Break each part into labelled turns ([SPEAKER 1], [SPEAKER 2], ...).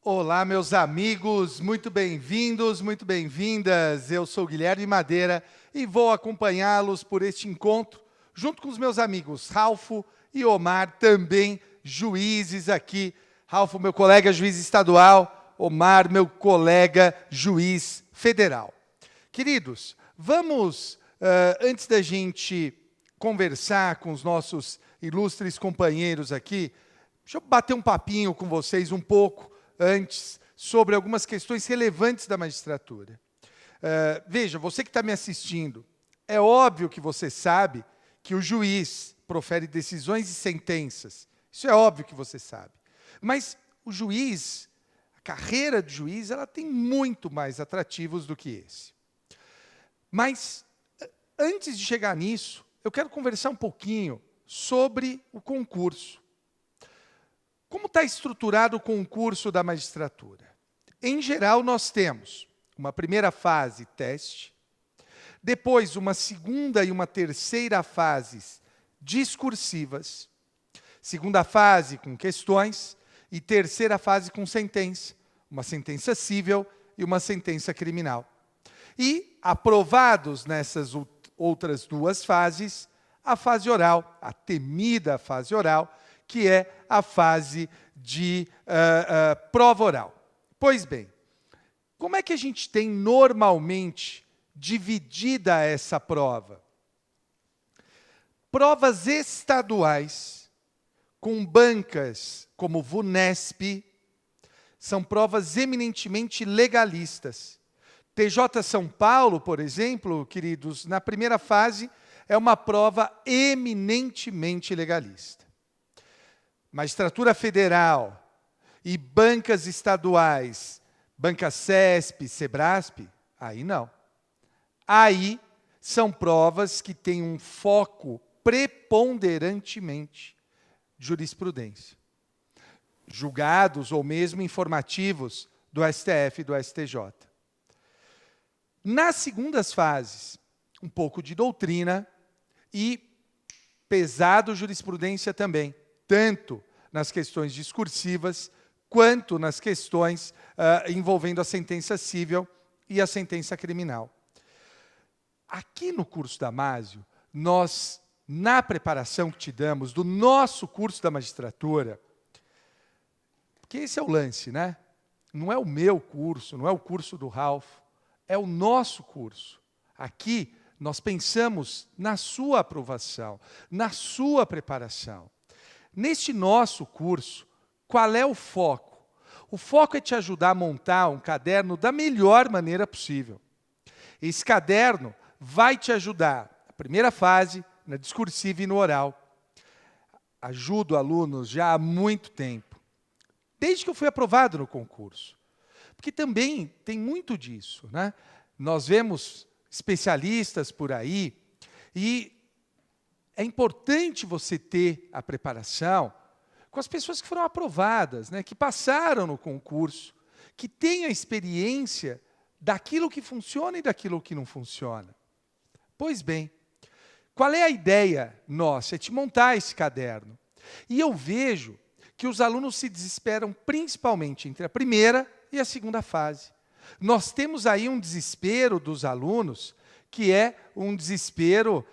[SPEAKER 1] Olá, meus amigos, muito bem-vindos, muito bem-vindas. Eu sou Guilherme Madeira e vou acompanhá-los por este encontro, junto com os meus amigos Ralfo e Omar, também juízes aqui. Ralfo, meu colega juiz estadual, Omar, meu colega juiz federal. Queridos, vamos, antes da gente conversar com os nossos ilustres companheiros aqui, deixa eu bater um papinho com vocês um pouco antes sobre algumas questões relevantes da magistratura. Veja, você que está me assistindo, é óbvio que você sabe que o juiz profere decisões e sentenças. Isso é óbvio que você sabe. Mas o juiz, a carreira do juiz, ela tem muito mais atrativos do que esse. Mas, antes de chegar nisso, eu quero conversar um pouquinho sobre o concurso. Como está estruturado o concurso da magistratura? Em geral, nós temos uma primeira fase, teste, depois uma segunda e uma terceira fases discursivas, segunda fase com questões e terceira fase com sentença, uma sentença cível e uma sentença criminal. E, aprovados nessas outras duas fases, a fase oral, a temida fase oral, que é a fase de prova oral. Pois bem, como é que a gente tem normalmente dividida essa prova? Provas estaduais, com bancas como VUNESP, são provas eminentemente legalistas. TJ São Paulo, por exemplo, queridos, na primeira fase, é uma prova eminentemente legalista. Magistratura Federal e bancas estaduais, Banca CESP, SEBRASP, aí não. Aí são provas que têm um foco preponderantemente jurisprudência. Julgados ou mesmo informativos do STF e do STJ. Nas segundas fases, um pouco de doutrina e pesado jurisprudência também, tanto nas questões discursivas, quanto nas questões envolvendo a sentença cível e a sentença criminal. Aqui no curso da Másio, nós, na preparação que te damos do nosso curso da magistratura, porque esse é o lance, né? Não é o meu curso, não é o curso do Ralph, é o nosso curso. Aqui, nós pensamos na sua aprovação, na sua preparação. Neste nosso curso, qual é o foco? O foco é te ajudar a montar um caderno da melhor maneira possível. Esse caderno vai te ajudar, na primeira fase, na discursiva e no oral. Ajudo alunos já há muito tempo, desde que eu fui aprovado no concurso. Porque também tem muito disso, né? Nós vemos especialistas por aí e é importante você ter a preparação com as pessoas que foram aprovadas, né, que passaram no concurso, que têm a experiência daquilo que funciona e daquilo que não funciona. Pois bem, qual é a ideia nossa? É te montar esse caderno. E eu vejo que os alunos se desesperam principalmente entre a primeira e a segunda fase. Nós temos aí um desespero dos alunos, que é um desespero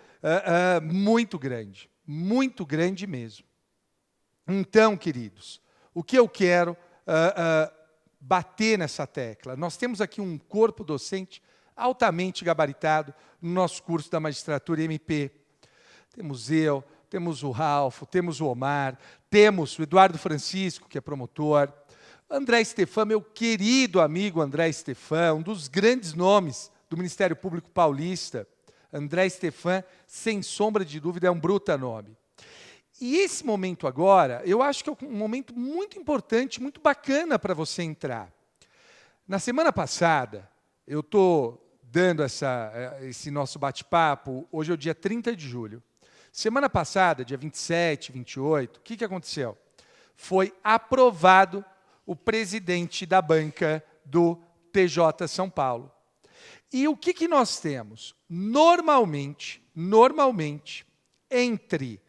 [SPEAKER 1] muito grande mesmo. Então, queridos, o que eu quero bater nessa tecla? Nós temos aqui um corpo docente altamente gabaritado no nosso curso da magistratura MP. Temos eu, temos o Ralfo, temos o Omar, temos o Eduardo Francisco, que é promotor, André Stefan, meu querido amigo André Stefan, um dos grandes nomes do Ministério Público Paulista. André Stefan, sem sombra de dúvida, é um bruta nome. E esse momento agora, eu acho que é um momento muito importante, muito bacana para você entrar. Na semana passada, eu estou dando esse nosso bate-papo, hoje é o dia 30 de julho. Semana passada, dia 27, 28, o que aconteceu? Foi aprovado o presidente da banca do TJ São Paulo. E o que nós temos? Normalmente, entre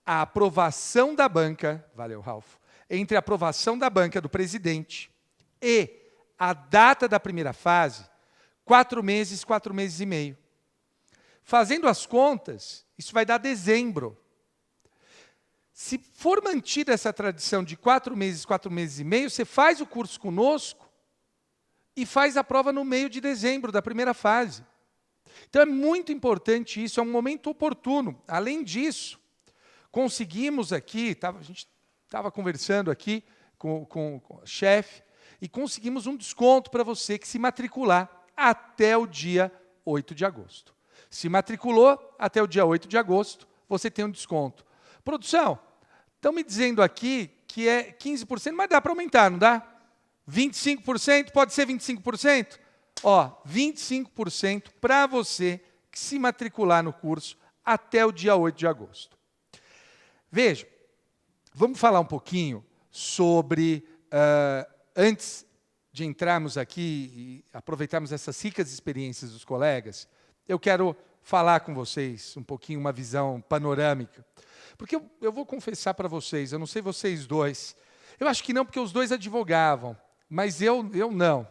[SPEAKER 1] a aprovação da banca, valeu, Ralf, entre a aprovação da banca do presidente E a data da primeira fase, 4 meses e meio. Fazendo as contas, isso vai dar dezembro. Se for mantida essa tradição de 4 meses e meio, você faz o curso conosco e faz a prova no meio de dezembro, da primeira fase. Então é muito importante isso, é um momento oportuno. Além disso, conseguimos aqui, a gente estava conversando aqui com o chefe, e conseguimos um desconto para você que se matricular até o dia 8 de agosto. Se matriculou até o dia 8 de agosto, você tem um desconto. Produção, estão me dizendo aqui que é 15%, mas dá para aumentar, não dá? 25%, pode ser 25%? Ó, 25% para você que se matricular no curso até o dia 8 de agosto. Veja, vamos falar um pouquinho sobre, antes de entrarmos aqui e aproveitarmos essas ricas experiências dos colegas, eu quero falar com vocês um pouquinho, uma visão panorâmica. Porque eu vou confessar para vocês, eu não sei vocês dois, eu acho que não, porque os dois advogavam, mas eu não.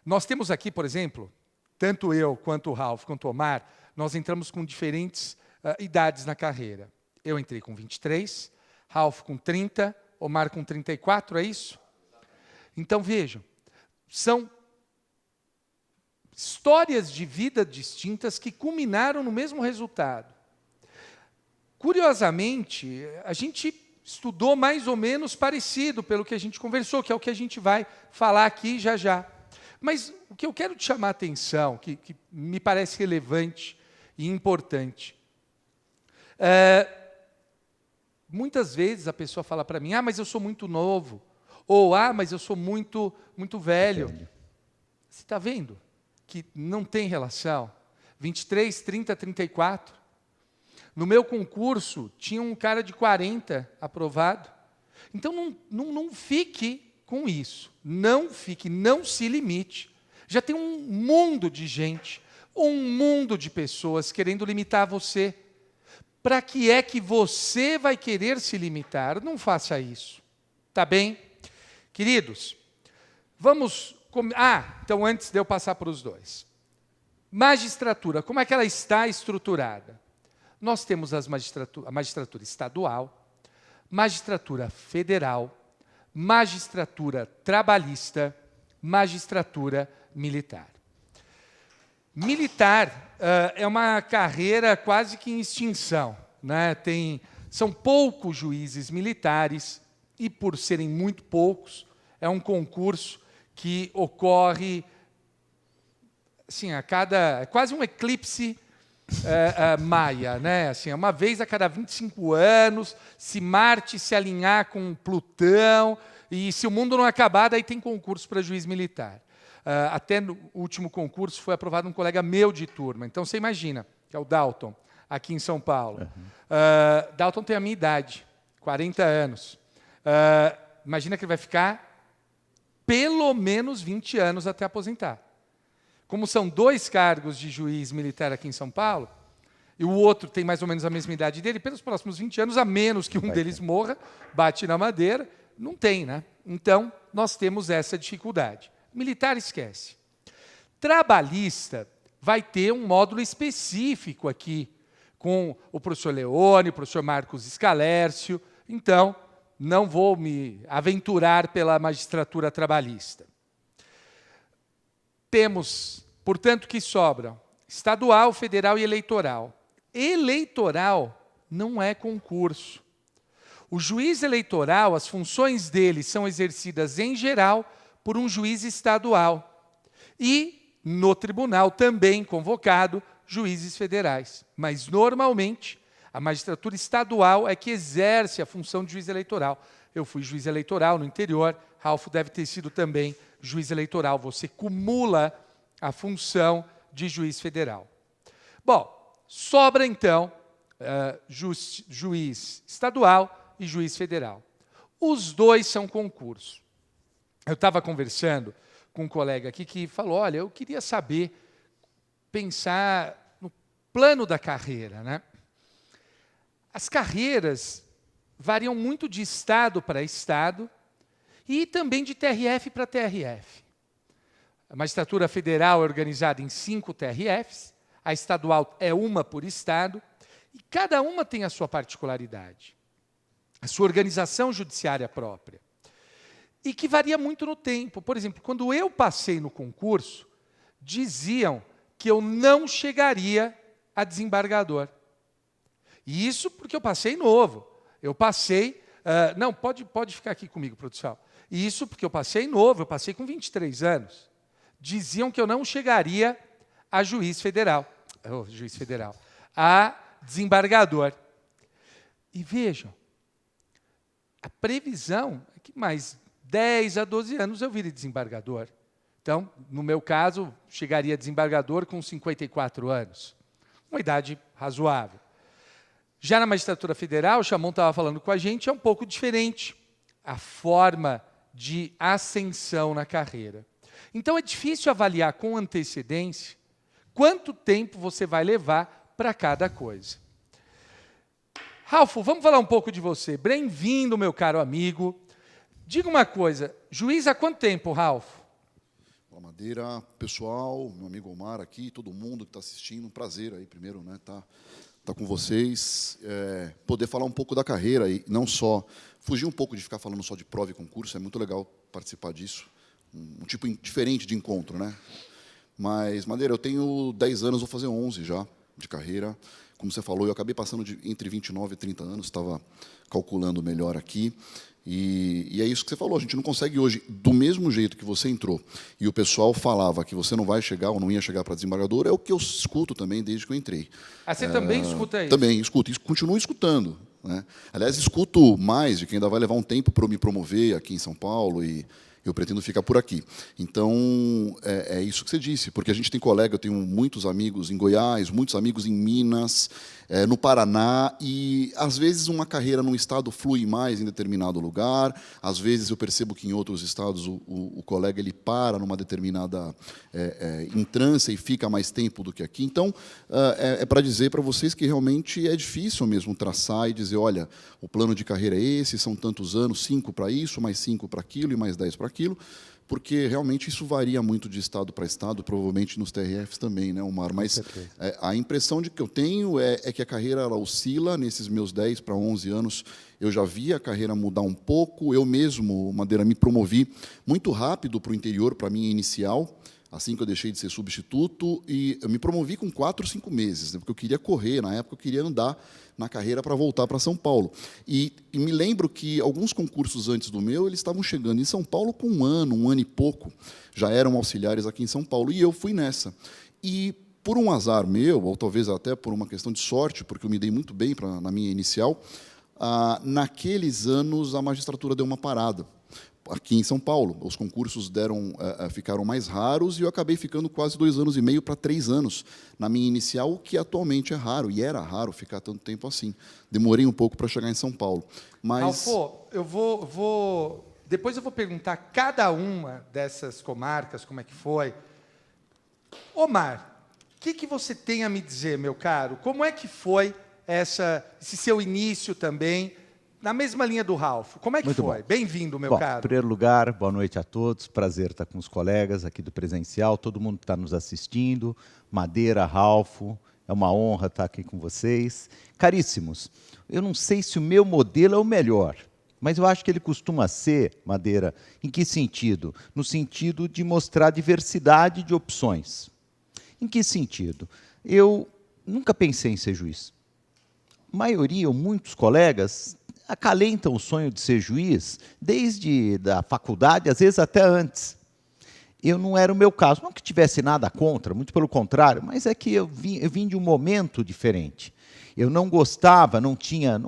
[SPEAKER 1] Nós temos aqui, por exemplo, tanto eu, quanto o Ralf, quanto o Omar, nós entramos com diferentes idades na carreira. Eu entrei com 23, Ralf com 30, Omar com 34, é isso? Então, vejam, são histórias de vida distintas que culminaram no mesmo resultado. Curiosamente, a gente estudou mais ou menos parecido pelo que a gente conversou, que é o que a gente vai falar aqui já já. Mas o que eu quero te chamar a atenção, que me parece relevante e importante, muitas vezes a pessoa fala para mim, mas eu sou muito novo, ou mas eu sou muito velho. Você está vendo que não tem relação? 23, 30, 34. No meu concurso, tinha um cara de 40 aprovado. Então, não fique com isso. Não fique, não se limite. Já tem um mundo de gente, um mundo de pessoas querendo limitar você. Para que é que você vai querer se limitar? Não faça isso. Tá bem? Queridos, vamos... então antes de eu passar para os dois. Magistratura, como é que ela está estruturada? Nós temos a magistratura estadual, magistratura federal, magistratura trabalhista, magistratura militar. Militar é uma carreira quase que em extinção, né? São poucos juízes militares e, por serem muito poucos, é um concurso que ocorre assim, é quase um eclipse maia, né? Assim, uma vez a cada 25 anos, se Marte se alinhar com Plutão, e se o mundo não acabar, daí tem concurso para juiz militar. Até no último concurso foi aprovado um colega meu de turma. Então, você imagina, que é o Dalton, aqui em São Paulo. Uhum. Dalton tem a minha idade, 40 anos. Imagina que ele vai ficar pelo menos 20 anos até aposentar. Como são 2 cargos de juiz militar aqui em São Paulo, e o outro tem mais ou menos a mesma idade dele, pelos próximos 20 anos, a menos que um deles morra, bate na madeira, não tem, né? Então, nós temos essa dificuldade. Militar, esquece. Trabalhista vai ter um módulo específico aqui, com o professor Leone, o professor Marcos Scalércio. Então, não vou me aventurar pela magistratura trabalhista. Temos, portanto, que sobram estadual, federal e eleitoral. Eleitoral não é concurso. O juiz eleitoral, as funções dele são exercidas, em geral, por um juiz estadual. E, no tribunal, também convocado, juízes federais. Mas, normalmente, a magistratura estadual é que exerce a função de juiz eleitoral. Eu fui juiz eleitoral no interior, Ralf deve ter sido também juiz eleitoral. Você cumula a função de juiz federal. Bom, sobra, então, juiz estadual e juiz federal. Os dois são concurso. Eu estava conversando com um colega aqui que falou, olha, eu queria saber, pensar no plano da carreira, né? As carreiras variam muito de estado para estado e também de TRF para TRF. A magistratura federal é organizada em 5 TRFs, a estadual é uma por estado, e cada uma tem a sua particularidade, a sua organização judiciária própria, e que varia muito no tempo. Por exemplo, quando eu passei no concurso, diziam que eu não chegaria a desembargador. E isso porque eu passei novo. Eu passei... não, pode ficar aqui comigo, produção. E isso porque eu passei novo, eu passei com 23 anos. Diziam que eu não chegaria a juiz federal, a desembargador. E vejam, a previsão é que mais 10 a 12 anos eu vire desembargador. Então, no meu caso, chegaria a desembargador com 54 anos. Uma idade razoável. Já na magistratura federal, o Chamon estava falando com a gente, é um pouco diferente a forma de ascensão na carreira. Então, é difícil avaliar com antecedência quanto tempo você vai levar para cada coisa. Ralfo, vamos falar um pouco de você. Bem-vindo, meu caro amigo. Diga uma coisa, juiz há quanto tempo, Ralfo?
[SPEAKER 2] Olá, Madeira, pessoal, meu amigo Omar aqui, todo mundo que está assistindo, um prazer aí, primeiro, né, tá com vocês, poder falar um pouco da carreira e não só, fugir um pouco de ficar falando só de prova e concurso, é muito legal participar disso, um tipo diferente de encontro, né? Mas, Madeira, eu tenho 10 anos, vou fazer 11 já de carreira. Como você falou, eu acabei passando entre 29 e 30 anos, estava calculando melhor aqui. E é isso que você falou, a gente não consegue hoje, do mesmo jeito que você entrou, e o pessoal falava que você não vai chegar ou não ia chegar para desembargador, é o que eu escuto também desde que eu entrei.
[SPEAKER 1] Ah, você também escuta isso?
[SPEAKER 2] Também escuto, e continuo escutando, né? Aliás, escuto mais de que ainda vai levar um tempo para eu me promover aqui em São Paulo e eu pretendo ficar por aqui. Então, é isso que você disse, porque a gente tem colega, eu tenho muitos amigos em Goiás, muitos amigos em Minas, no Paraná, e, às vezes, uma carreira num estado flui mais em determinado lugar, às vezes eu percebo que em outros estados o colega ele para numa determinada entrância e fica mais tempo do que aqui. Então, é para dizer para vocês que realmente é difícil mesmo traçar e dizer, olha, o plano de carreira é esse, são tantos anos, 5 para isso, mais 5 para aquilo e mais 10 para aquilo, porque realmente isso varia muito de estado para estado, provavelmente nos TRFs também, né, Omar? Mas a impressão de que eu tenho é que a carreira ela oscila nesses meus 10 para 11 anos. Eu já vi a carreira mudar um pouco. Eu mesmo, Madeira, me promovi muito rápido para o interior, para a minha inicial, assim que eu deixei de ser substituto, e eu me promovi com 4 ou 5 meses, né, porque eu queria correr, na época eu queria andar na carreira para voltar para São Paulo. E me lembro que alguns concursos antes do meu, eles estavam chegando em São Paulo com um ano e pouco, já eram auxiliares aqui em São Paulo, e eu fui nessa. E, por um azar meu, ou talvez até por uma questão de sorte, porque eu me dei muito bem na minha inicial, naqueles anos a magistratura deu uma parada. Aqui em São Paulo, os concursos ficaram mais raros e eu acabei ficando quase 2 anos e meio para 3 anos na minha inicial, o que atualmente é raro, e era raro ficar tanto tempo assim. Demorei um pouco para chegar em São Paulo. Mas...
[SPEAKER 1] Ralfo, depois eu vou perguntar cada uma dessas comarcas, como é que foi. Omar, o que você tem a me dizer, meu caro? Como é que foi esse seu início também? Na mesma linha do Ralfo, como é que
[SPEAKER 3] Muito
[SPEAKER 1] foi?
[SPEAKER 3] bom.
[SPEAKER 1] Bem-vindo, meu caro.
[SPEAKER 3] Em primeiro lugar, boa noite a todos. Prazer estar com os colegas aqui do presencial, todo mundo que está nos assistindo. Madeira, Ralfo, é uma honra estar aqui com vocês. Caríssimos, eu não sei se o meu modelo é o melhor, mas eu acho que ele costuma ser, Madeira, em que sentido? No sentido de mostrar diversidade de opções. Em que sentido? Eu nunca pensei em ser juiz. A maioria, ou muitos colegas, acalentam o sonho de ser juiz desde a faculdade, às vezes até antes. Eu não era o meu caso. Não que tivesse nada contra, muito pelo contrário, mas é que eu vim de um momento diferente. Eu não gostava, não tinha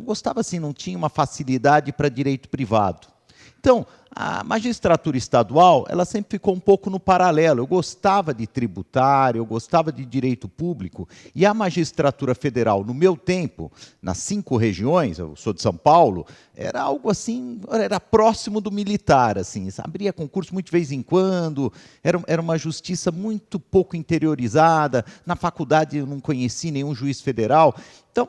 [SPEAKER 3] uma facilidade para direito privado. Então, a magistratura estadual, ela sempre ficou um pouco no paralelo. Eu gostava de tributário, eu gostava de direito público, e a magistratura federal, no meu tempo, nas 5 regiões, eu sou de São Paulo, era algo assim, era próximo do militar, assim, abria concurso muito de vez em quando, era uma justiça muito pouco interiorizada. Na faculdade eu não conheci nenhum juiz federal. Então,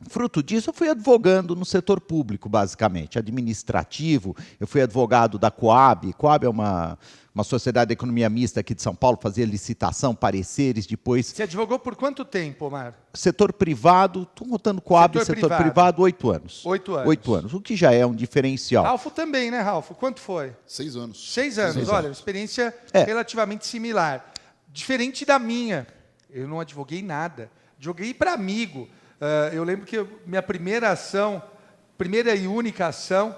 [SPEAKER 3] Fruto disso, eu fui advogando no setor público, basicamente, administrativo. Eu fui advogado da Coab. Coab é uma sociedade de economia mista aqui de São Paulo, fazia licitação, pareceres, depois...
[SPEAKER 1] Você advogou por quanto tempo, Omar?
[SPEAKER 3] Setor privado, estou contando Coab, setor privado, 8 anos.
[SPEAKER 1] 8 anos.
[SPEAKER 3] 8 anos, o que já é um diferencial.
[SPEAKER 1] Ralfo também, né, Ralfo? Quanto foi?
[SPEAKER 2] 6 anos.
[SPEAKER 1] 6 anos,
[SPEAKER 2] 6
[SPEAKER 1] olha,
[SPEAKER 2] anos.
[SPEAKER 1] uma experiência relativamente similar. Diferente da minha. Eu não advoguei nada. Advoguei para amigo. Eu lembro que minha primeira e única ação,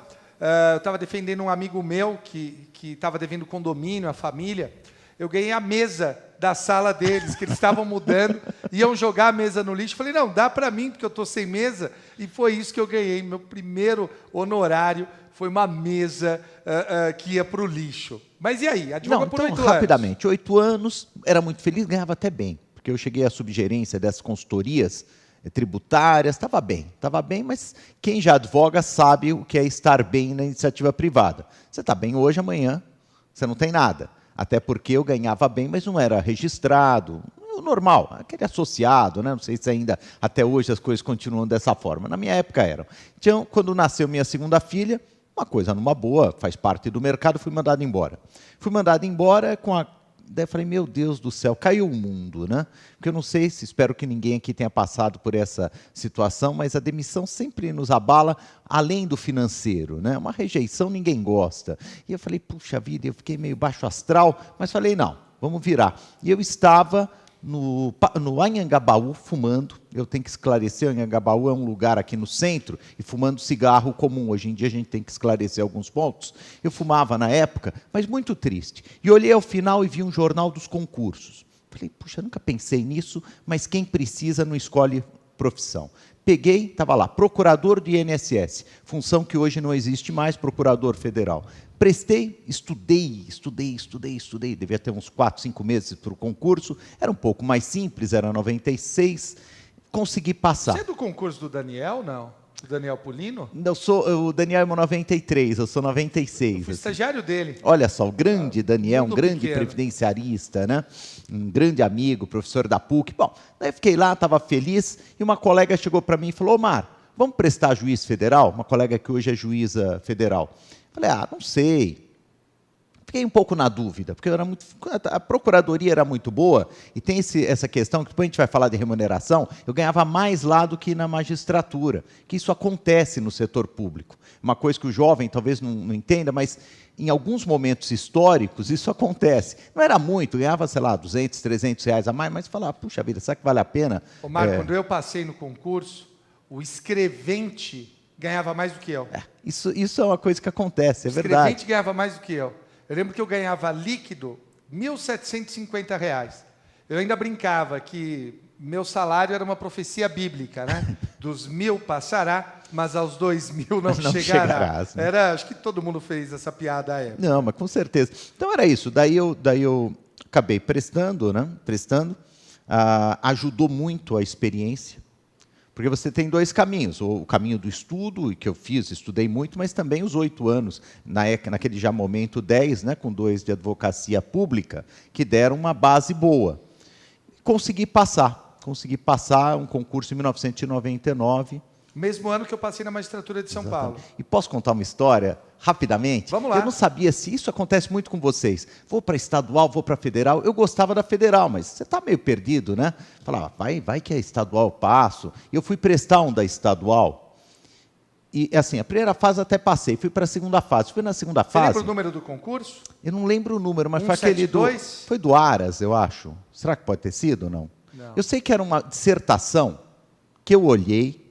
[SPEAKER 1] eu estava defendendo um amigo meu que estava devendo condomínio, a família. Eu ganhei a mesa da sala deles, que eles estavam mudando, iam jogar a mesa no lixo. Falei, não, dá para mim, porque eu estou sem mesa. E foi isso que eu ganhei. Meu primeiro honorário foi uma mesa que ia para o lixo. Mas e aí? Advogou por 8 anos?
[SPEAKER 3] Rapidamente, 8 anos, era muito feliz, ganhava até bem. Porque eu cheguei à subgerência dessas consultorias tributárias, estava bem, mas quem já advoga sabe o que é estar bem na iniciativa privada. Você está bem hoje, amanhã você não tem nada. Até porque eu ganhava bem, mas não era registrado, o normal, aquele associado, né? Não sei se ainda até hoje as coisas continuam dessa forma. Na minha época eram. Então, quando nasceu minha segunda filha, uma coisa numa boa, faz parte do mercado, fui mandado embora. Fui mandado embora com a... Daí eu falei, meu Deus do céu, caiu o mundo, né? Porque eu não sei se, espero que ninguém aqui tenha passado por essa situação, mas a demissão sempre nos abala, além do financeiro, né? Uma rejeição ninguém gosta. E eu falei, puxa vida, eu fiquei meio baixo astral, mas falei, não, vamos virar. E eu estava no Anhangabaú fumando, eu tenho que esclarecer, o Anhangabaú é um lugar aqui no centro, e fumando cigarro comum, hoje em dia a gente tem que esclarecer alguns pontos. Eu fumava na época, mas muito triste. E olhei ao final e vi um jornal dos concursos. Falei, puxa, nunca pensei nisso, mas quem precisa não escolhe profissão. Peguei, estava lá, procurador do INSS, função que hoje não existe mais, procurador federal. Prestei, estudei, devia ter uns 4, 5 meses para o concurso, era um pouco mais simples, era 96, consegui passar.
[SPEAKER 1] Você é do concurso do Daniel, não? Do Daniel Pulino?
[SPEAKER 3] O Daniel é 93, eu sou 96.
[SPEAKER 1] Eu fui estagiário dele.
[SPEAKER 3] Olha só, o grande Daniel, um grande
[SPEAKER 1] pequeno.
[SPEAKER 3] Previdenciarista, né? Um grande amigo, professor da PUC. Bom, daí fiquei lá, estava feliz, e uma colega chegou para mim e falou, Omar, vamos prestar juiz federal? Uma colega que hoje é juíza federal. Falei, não sei. Fiquei um pouco na dúvida, porque a procuradoria era muito boa, e tem essa questão, que depois a gente vai falar de remuneração, eu ganhava mais lá do que na magistratura, que isso acontece no setor público. Uma coisa que o jovem talvez não entenda, mas em alguns momentos históricos isso acontece. Não era muito, ganhava, sei lá, 200, 300 reais a mais, mas falava, puxa vida, será que vale a pena?
[SPEAKER 1] Omar, quando eu passei no concurso, o escrevente ganhava mais do que eu.
[SPEAKER 3] Isso é uma coisa que acontece, é verdade.
[SPEAKER 1] O escrevente ganhava mais do que eu. Eu lembro que eu ganhava líquido R$ 1.750. Eu ainda brincava que meu salário era uma profecia bíblica, né? Dos 1.000 passará, mas aos 2.000 não chegará.
[SPEAKER 3] Né?
[SPEAKER 1] Acho que todo mundo fez essa piada à época.
[SPEAKER 3] Não, mas com certeza. Então era isso. Daí eu acabei prestando, né? Ajudou muito a experiência. Porque você tem 2 caminhos, o caminho do estudo, que eu fiz, estudei muito, mas também os 8 anos, naquele já momento 10, né, com 2 de advocacia pública, que deram uma base boa. Consegui passar um concurso em 1999.
[SPEAKER 1] Mesmo ano que eu passei na magistratura de São Paulo.
[SPEAKER 3] E posso contar uma história, rapidamente?
[SPEAKER 1] Vamos lá.
[SPEAKER 3] Eu não sabia se isso acontece muito com vocês. Vou para estadual, vou para federal. Eu gostava da federal, mas você está meio perdido, né? Falava, vai que é estadual, eu passo. E eu fui prestar um da estadual. E, assim, a primeira fase até passei. Fui para a segunda fase. Fui na segunda fase...
[SPEAKER 1] Você lembra o número do concurso?
[SPEAKER 3] Eu não lembro o número, mas
[SPEAKER 1] 172?
[SPEAKER 3] foi do Aras, eu acho. Será que pode ter sido ou não?
[SPEAKER 1] Não.
[SPEAKER 3] Eu sei que era uma dissertação que eu olhei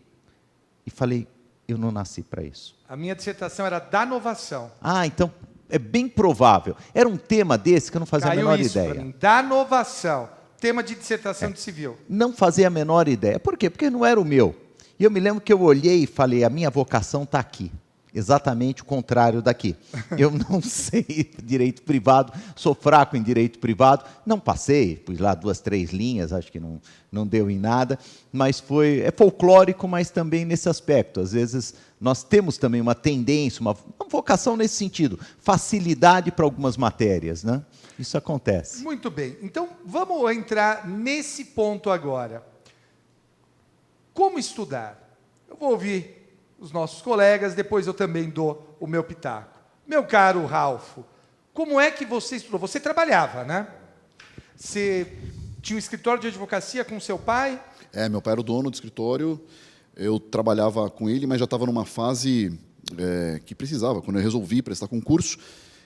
[SPEAKER 3] e falei, eu não nasci para isso.
[SPEAKER 1] A minha dissertação era da inovação.
[SPEAKER 3] Então é bem provável. Era um tema desse que eu não fazia a menor ideia.
[SPEAKER 1] Mim, da inovação, tema de dissertação de civil.
[SPEAKER 3] Não fazia a menor ideia. Por quê? Porque não era o meu. E eu me lembro que eu olhei e falei, a minha vocação está aqui. Exatamente o contrário daqui. Eu não sei direito privado, sou fraco em direito privado, não passei, pus lá 2, 3 linhas, acho que não deu em nada, mas é folclórico, mas também nesse aspecto. Às vezes nós temos também uma tendência, uma vocação nesse sentido, facilidade para algumas matérias, né? Isso acontece.
[SPEAKER 1] Muito bem, então vamos entrar nesse ponto agora. Como estudar? Eu vou ouvir os nossos colegas, depois eu também dou o meu pitaco. Meu caro Ralfo, como é que você estudou? Você trabalhava, né? Você tinha um escritório de advocacia com seu pai?
[SPEAKER 2] Meu pai era o dono do escritório, eu trabalhava com ele, mas já estava numa fase que precisava. Quando eu resolvi prestar concurso,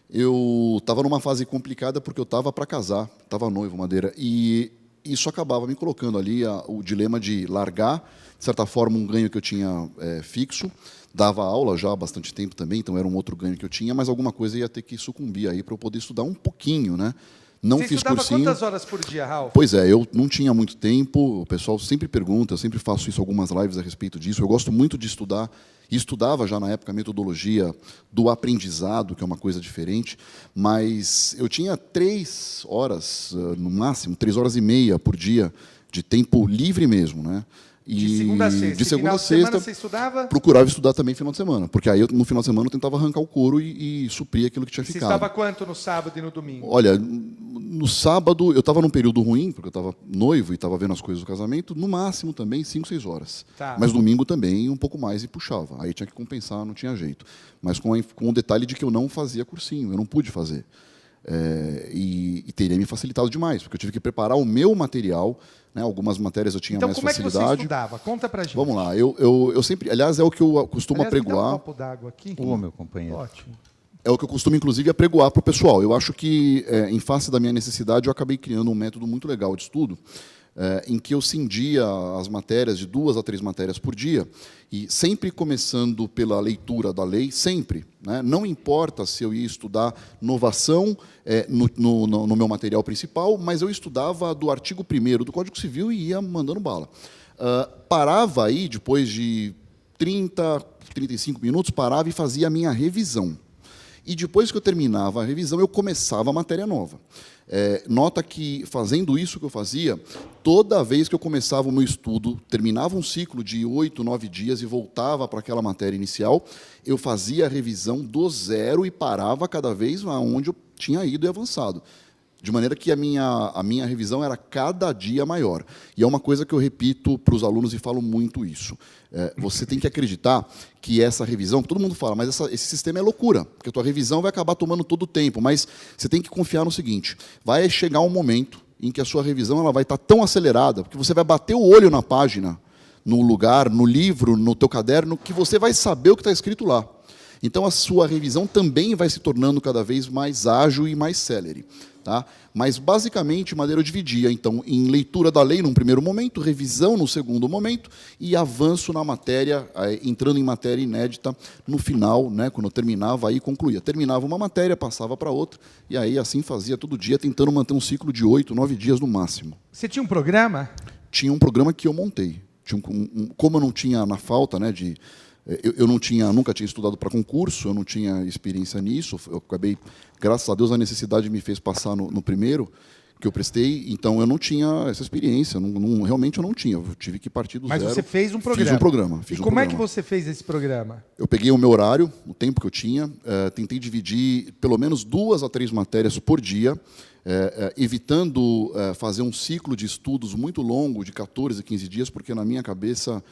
[SPEAKER 2] eu estava numa fase complicada porque eu estava para casar, estava noivo, Madeira, e isso acabava me colocando ali o dilema de largar, de certa forma, um ganho que eu tinha fixo, dava aula já há bastante tempo também, então era um outro ganho que eu tinha, mas alguma coisa ia ter que sucumbir aí para eu poder estudar um pouquinho, né? Não
[SPEAKER 1] Você
[SPEAKER 2] fiz
[SPEAKER 1] estudava
[SPEAKER 2] cursinho.
[SPEAKER 1] quantas horas por dia, Ralf?
[SPEAKER 2] Pois é, eu não tinha muito tempo, o pessoal sempre pergunta, eu sempre faço isso, algumas lives a respeito disso, eu gosto muito de estudar, e estudava já na época a metodologia do aprendizado, que é uma coisa diferente, mas eu tinha 3 horas, no máximo, 3 horas e meia por dia, de tempo livre mesmo, né?
[SPEAKER 1] De segunda a sexta.
[SPEAKER 2] De segunda a
[SPEAKER 1] final de semana
[SPEAKER 2] sexta,
[SPEAKER 1] você estudava?
[SPEAKER 2] procurava estudar também final de semana, porque aí no final de semana eu tentava arrancar o couro e suprir aquilo que tinha
[SPEAKER 1] Você
[SPEAKER 2] ficado.
[SPEAKER 1] estudava quanto no sábado e no domingo?
[SPEAKER 2] Olha, no sábado eu estava num período ruim, porque eu estava noivo e estava vendo as coisas do casamento, no máximo também 5, 6 horas.
[SPEAKER 1] Tá.
[SPEAKER 2] Mas domingo também um pouco mais e puxava. Aí tinha que compensar, não tinha jeito. Mas com o detalhe de que eu não fazia cursinho, eu não pude fazer. E teria me facilitado demais, porque eu tive que preparar o meu material, né? Algumas matérias eu tinha
[SPEAKER 1] Então,
[SPEAKER 2] mais
[SPEAKER 1] como
[SPEAKER 2] facilidade.
[SPEAKER 1] é que você estudava? Conta pra gente.
[SPEAKER 2] Vamos lá, eu sempre, aliás, é o que eu costumo
[SPEAKER 1] Aliás, me dá um
[SPEAKER 2] apregoar.
[SPEAKER 1] copo d'água aqui.
[SPEAKER 3] Ô, meu companheiro.
[SPEAKER 1] Ótimo.
[SPEAKER 2] É o que eu costumo, inclusive, apregoar para o pessoal. Eu acho que, em face da minha necessidade, eu acabei criando um método muito legal de estudo, em que eu cindia as matérias de 2 a 3 matérias por dia, e sempre começando pela leitura da lei, sempre. Né? Não importa se eu ia estudar novação no meu material principal, mas eu estudava do artigo 1º do Código Civil e ia mandando bala. Parava aí, depois de 30, 35 minutos, parava e fazia a minha revisão. E depois que eu terminava a revisão, eu começava a matéria nova. Nota que, fazendo isso que eu fazia, toda vez que eu começava o meu estudo, terminava um ciclo de 8, 9 dias e voltava para aquela matéria inicial, eu fazia a revisão do zero e parava cada vez onde eu tinha ido e avançado. De maneira que a minha revisão era cada dia maior. E é uma coisa que eu repito para os alunos e falo muito isso. Você tem que acreditar que essa revisão, todo mundo fala, mas esse sistema é loucura, porque a tua revisão vai acabar tomando todo o tempo, mas você tem que confiar no seguinte, vai chegar um momento em que a sua revisão ela vai estar tão acelerada, porque você vai bater o olho na página, no lugar, no livro, no teu caderno, que você vai saber o que está escrito lá. Então, a sua revisão também vai se tornando cada vez mais ágil e mais célere. Tá? Mas, basicamente, Madeira eu dividia, então, em leitura da lei num primeiro momento, revisão no segundo momento e avanço na matéria, entrando em matéria inédita no final, né, quando eu terminava e concluía. Terminava uma matéria, passava para outra, e aí assim fazia todo dia, tentando manter um ciclo de 8, 9 dias no máximo.
[SPEAKER 1] Você tinha um programa?
[SPEAKER 2] Tinha um programa que eu montei. Como eu não tinha na falta, né, eu nunca tinha estudado para concurso, eu não tinha experiência nisso, eu acabei, graças a Deus, a necessidade me fez passar no primeiro que eu prestei, então eu não tinha essa experiência, realmente eu não tinha, eu tive que partir do zero.
[SPEAKER 1] Mas você fez um programa.
[SPEAKER 2] Fiz um programa.
[SPEAKER 1] E como é que você fez esse programa?
[SPEAKER 2] Eu peguei o meu horário, o tempo que eu tinha, tentei dividir pelo menos 2 a 3 matérias por dia, evitando fazer um ciclo de estudos muito longo, de 14 a 15 dias, porque na minha cabeça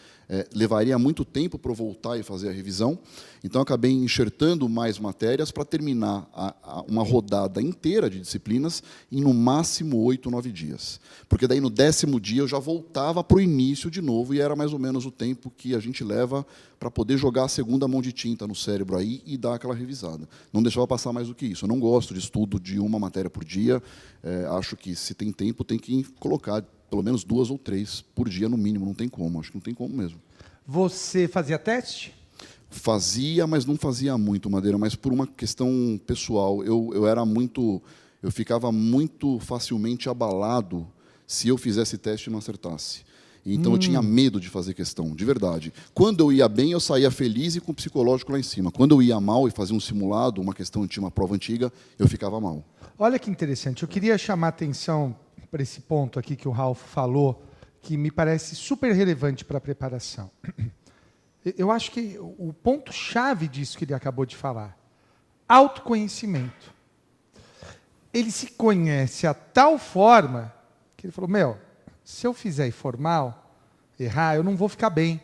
[SPEAKER 2] levaria muito tempo para eu voltar e fazer a revisão. Então, eu acabei enxertando mais matérias para terminar uma rodada inteira de disciplinas em, no máximo, 8, 9 dias. Porque daí, no 10º dia, eu já voltava para o início de novo, e era mais ou menos o tempo que a gente leva para poder jogar a segunda mão de tinta no cérebro aí e dar aquela revisada. Não deixava passar mais do que isso. Eu não gosto de estudo de uma matéria por dia. Acho que, se tem tempo, tem que colocar pelo menos 2 ou 3 por dia, no mínimo. Não tem como, acho que não tem como mesmo.
[SPEAKER 1] Você fazia teste?
[SPEAKER 2] Fazia, mas não fazia muito, Madeira, mas por uma questão pessoal. Eu ficava muito facilmente abalado se eu fizesse teste e não acertasse. Então eu tinha medo de fazer questão, de verdade. Quando eu ia bem, eu saía feliz e com o psicológico lá em cima. Quando eu ia mal e fazia um simulado, uma questão, tinha uma prova antiga, eu ficava mal.
[SPEAKER 1] Olha que interessante, eu queria chamar a atenção para esse ponto aqui que o Ralf falou, que me parece super relevante para a preparação. Eu acho que o ponto-chave disso que ele acabou de falar, autoconhecimento. Ele se conhece a tal forma que ele falou, se eu fizer informal, errar, eu não vou ficar bem.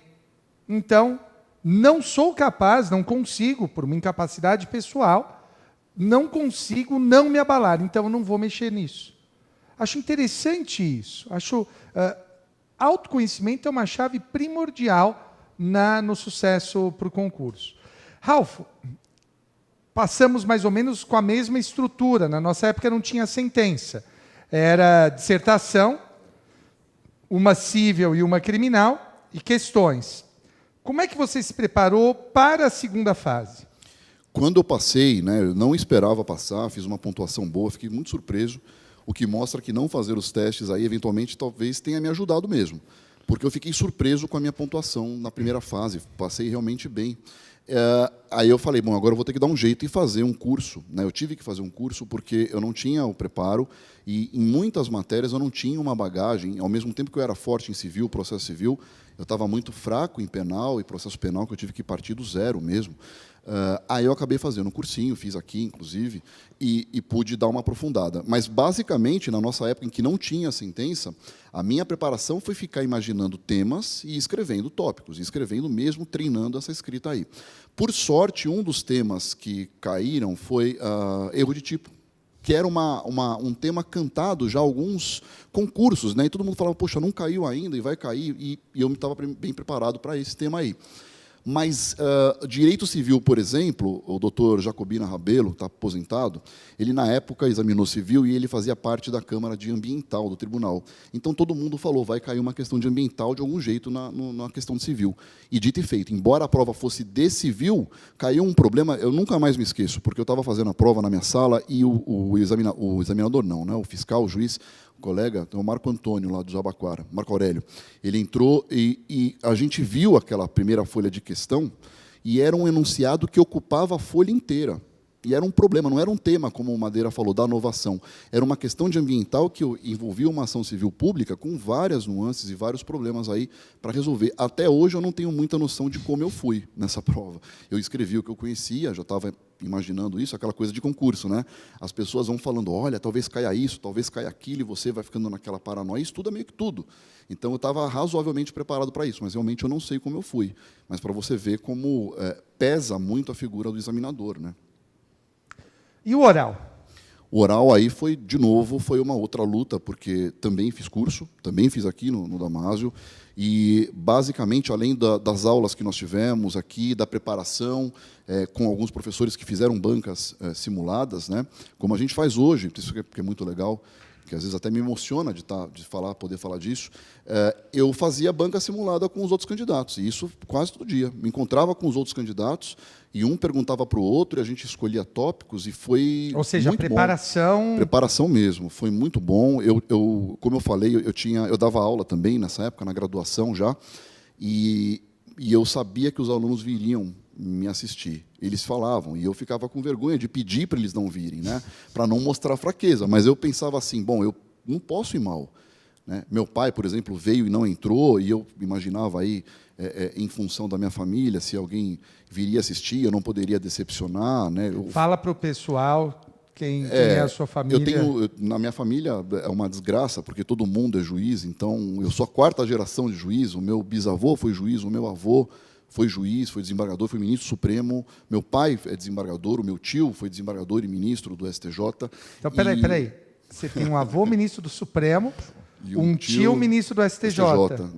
[SPEAKER 1] Então, não sou capaz, não consigo, por uma incapacidade pessoal, não consigo não me abalar. Então, eu não vou mexer nisso. Acho interessante isso. Acho autoconhecimento é uma chave primordial no sucesso para o concurso. Ralph, passamos mais ou menos com a mesma estrutura. Na nossa época não tinha sentença. Era dissertação, uma cível e uma criminal, e questões. Como é que você se preparou para a segunda fase?
[SPEAKER 2] Quando eu passei, né, eu não esperava passar, fiz uma pontuação boa, fiquei muito surpreso, o que mostra que não fazer os testes aí, eventualmente, talvez tenha me ajudado mesmo. Porque eu fiquei surpreso com a minha pontuação na primeira fase, passei realmente bem. Aí eu falei, bom, agora eu vou ter que dar um jeito e fazer um curso, né? Eu tive que fazer um curso porque eu não tinha o preparo e em muitas matérias eu não tinha uma bagagem. Ao mesmo tempo que eu era forte em civil, processo civil, eu estava muito fraco em penal e processo penal, que eu tive que partir do zero mesmo. Aí eu acabei fazendo um cursinho, fiz aqui, inclusive, e pude dar uma aprofundada. Mas, basicamente, na nossa época em que não tinha sentença, a minha preparação foi ficar imaginando temas e escrevendo tópicos, e escrevendo mesmo, treinando essa escrita aí. Por sorte, um dos temas que caíram foi erro de tipo, que era um tema cantado já alguns concursos, né? E todo mundo falava, poxa, não caiu ainda e vai cair, e eu estava bem preparado para esse tema aí. Mas direito civil, por exemplo, o doutor Jacobina Rabelo, está aposentado, ele, na época, examinou civil e ele fazia parte da Câmara de Ambiental do Tribunal. Então, todo mundo falou, vai cair uma questão de ambiental de algum jeito na questão de civil. E, dito e feito, embora a prova fosse de civil, caiu um problema, eu nunca mais me esqueço, porque eu estava fazendo a prova na minha sala e o examinador não, né, o fiscal, o juiz, colega, o Marco Antônio, lá do Jabaquara, Marco Aurélio, ele entrou e a gente viu aquela primeira folha de questão e era um enunciado que ocupava a folha inteira. E era um problema, não era um tema, como o Madeira falou, da inovação. Era uma questão de ambiental que envolvia uma ação civil pública com várias nuances e vários problemas aí para resolver. Até hoje eu não tenho muita noção de como eu fui nessa prova. Eu escrevi o que eu conhecia, já estava imaginando isso, aquela coisa de concurso, né? As pessoas vão falando, olha, talvez caia isso, talvez caia aquilo, e você vai ficando naquela paranoia, isso tudo é meio que tudo. Então, eu estava razoavelmente preparado para isso, mas realmente eu não sei como eu fui. Mas para você ver como pesa muito a figura do examinador, né?
[SPEAKER 1] E o oral?
[SPEAKER 2] O oral aí foi, de novo, foi uma outra luta, porque também fiz curso, também fiz aqui no Damásio, e, basicamente, além das aulas que nós tivemos aqui, da preparação, com alguns professores que fizeram bancas simuladas, né, como a gente faz hoje, isso que é muito legal, que às vezes até me emociona de poder falar disso, eu fazia banca simulada com os outros candidatos, e isso quase todo dia. Me encontrava com os outros candidatos, e um perguntava para o outro, e a gente escolhia tópicos, e foi
[SPEAKER 1] Ou seja,
[SPEAKER 2] muito
[SPEAKER 1] preparação...
[SPEAKER 2] bom. Preparação mesmo, foi muito bom. Como eu falei, eu dava aula também nessa época, na graduação já, e eu sabia que os alunos viriam me assistir. Eles falavam, e eu ficava com vergonha de pedir para eles não virem, né, para não mostrar fraqueza. Mas eu pensava assim, bom, eu não posso ir mal, né? Meu pai, por exemplo, veio e não entrou, e eu imaginava aí, em função da minha família, se alguém viria assistir, eu não poderia decepcionar, né?
[SPEAKER 1] Fala para o pessoal quem é a sua família.
[SPEAKER 2] Na minha família é uma desgraça, porque todo mundo é juiz, então eu sou a quarta geração de juiz, o meu bisavô foi juiz, o meu avô foi juiz, foi desembargador, foi ministro supremo, meu pai é desembargador, o meu tio foi desembargador e ministro do STJ.
[SPEAKER 1] Então, peraí. Você tem um avô ministro do Supremo,
[SPEAKER 2] e
[SPEAKER 1] um tio ministro do STJ.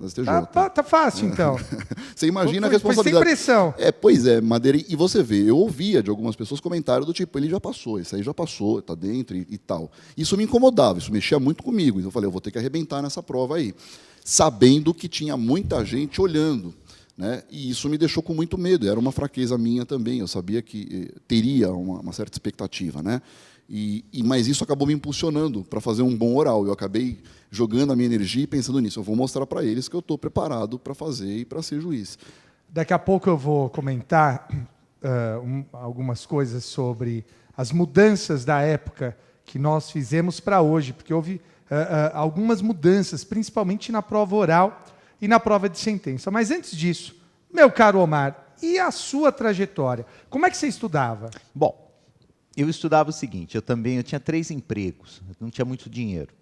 [SPEAKER 2] STJ.
[SPEAKER 1] Tá fácil, então.
[SPEAKER 2] Você imagina a responsabilidade.
[SPEAKER 1] Foi sem pressão.
[SPEAKER 2] Pois é, Madeira, e você vê, eu ouvia de algumas pessoas comentários do tipo, ele já passou, esse aí já passou, está dentro e tal. Isso me incomodava, isso mexia muito comigo. Então eu falei, eu vou ter que arrebentar nessa prova aí, sabendo que tinha muita gente olhando, né? E isso me deixou com muito medo, era uma fraqueza minha também, eu sabia que teria uma certa expectativa, né? Mas isso acabou me impulsionando para fazer um bom oral. Eu acabei jogando a minha energia e pensando nisso. Eu vou mostrar para eles que eu estou preparado para fazer e para ser juiz.
[SPEAKER 1] Daqui a pouco eu vou comentar algumas coisas sobre as mudanças da época que nós fizemos para hoje, porque houve algumas mudanças, principalmente na prova oral e na prova de sentença. Mas antes disso, meu caro Omar, e a sua trajetória? Como é que você estudava?
[SPEAKER 3] Bom, eu estudava o seguinte, eu tinha 3 empregos, eu não tinha muito dinheiro.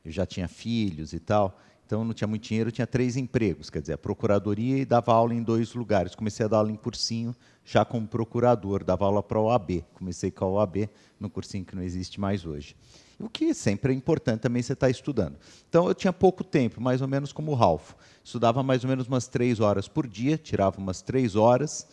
[SPEAKER 3] Eu já tinha filhos e tal, Então, eu não tinha muito dinheiro, eu tinha 3 empregos, quer dizer, a procuradoria e dava aula em 2 lugares. Comecei a dar aula em cursinho, já como procurador, dava aula para a OAB. Comecei com a OAB, num cursinho que não existe mais hoje. O que sempre é importante também você estar estudando. Então, eu tinha pouco tempo, mais ou menos como o Ralph. Estudava mais ou menos umas 3 horas por dia, tirava umas 3 horas.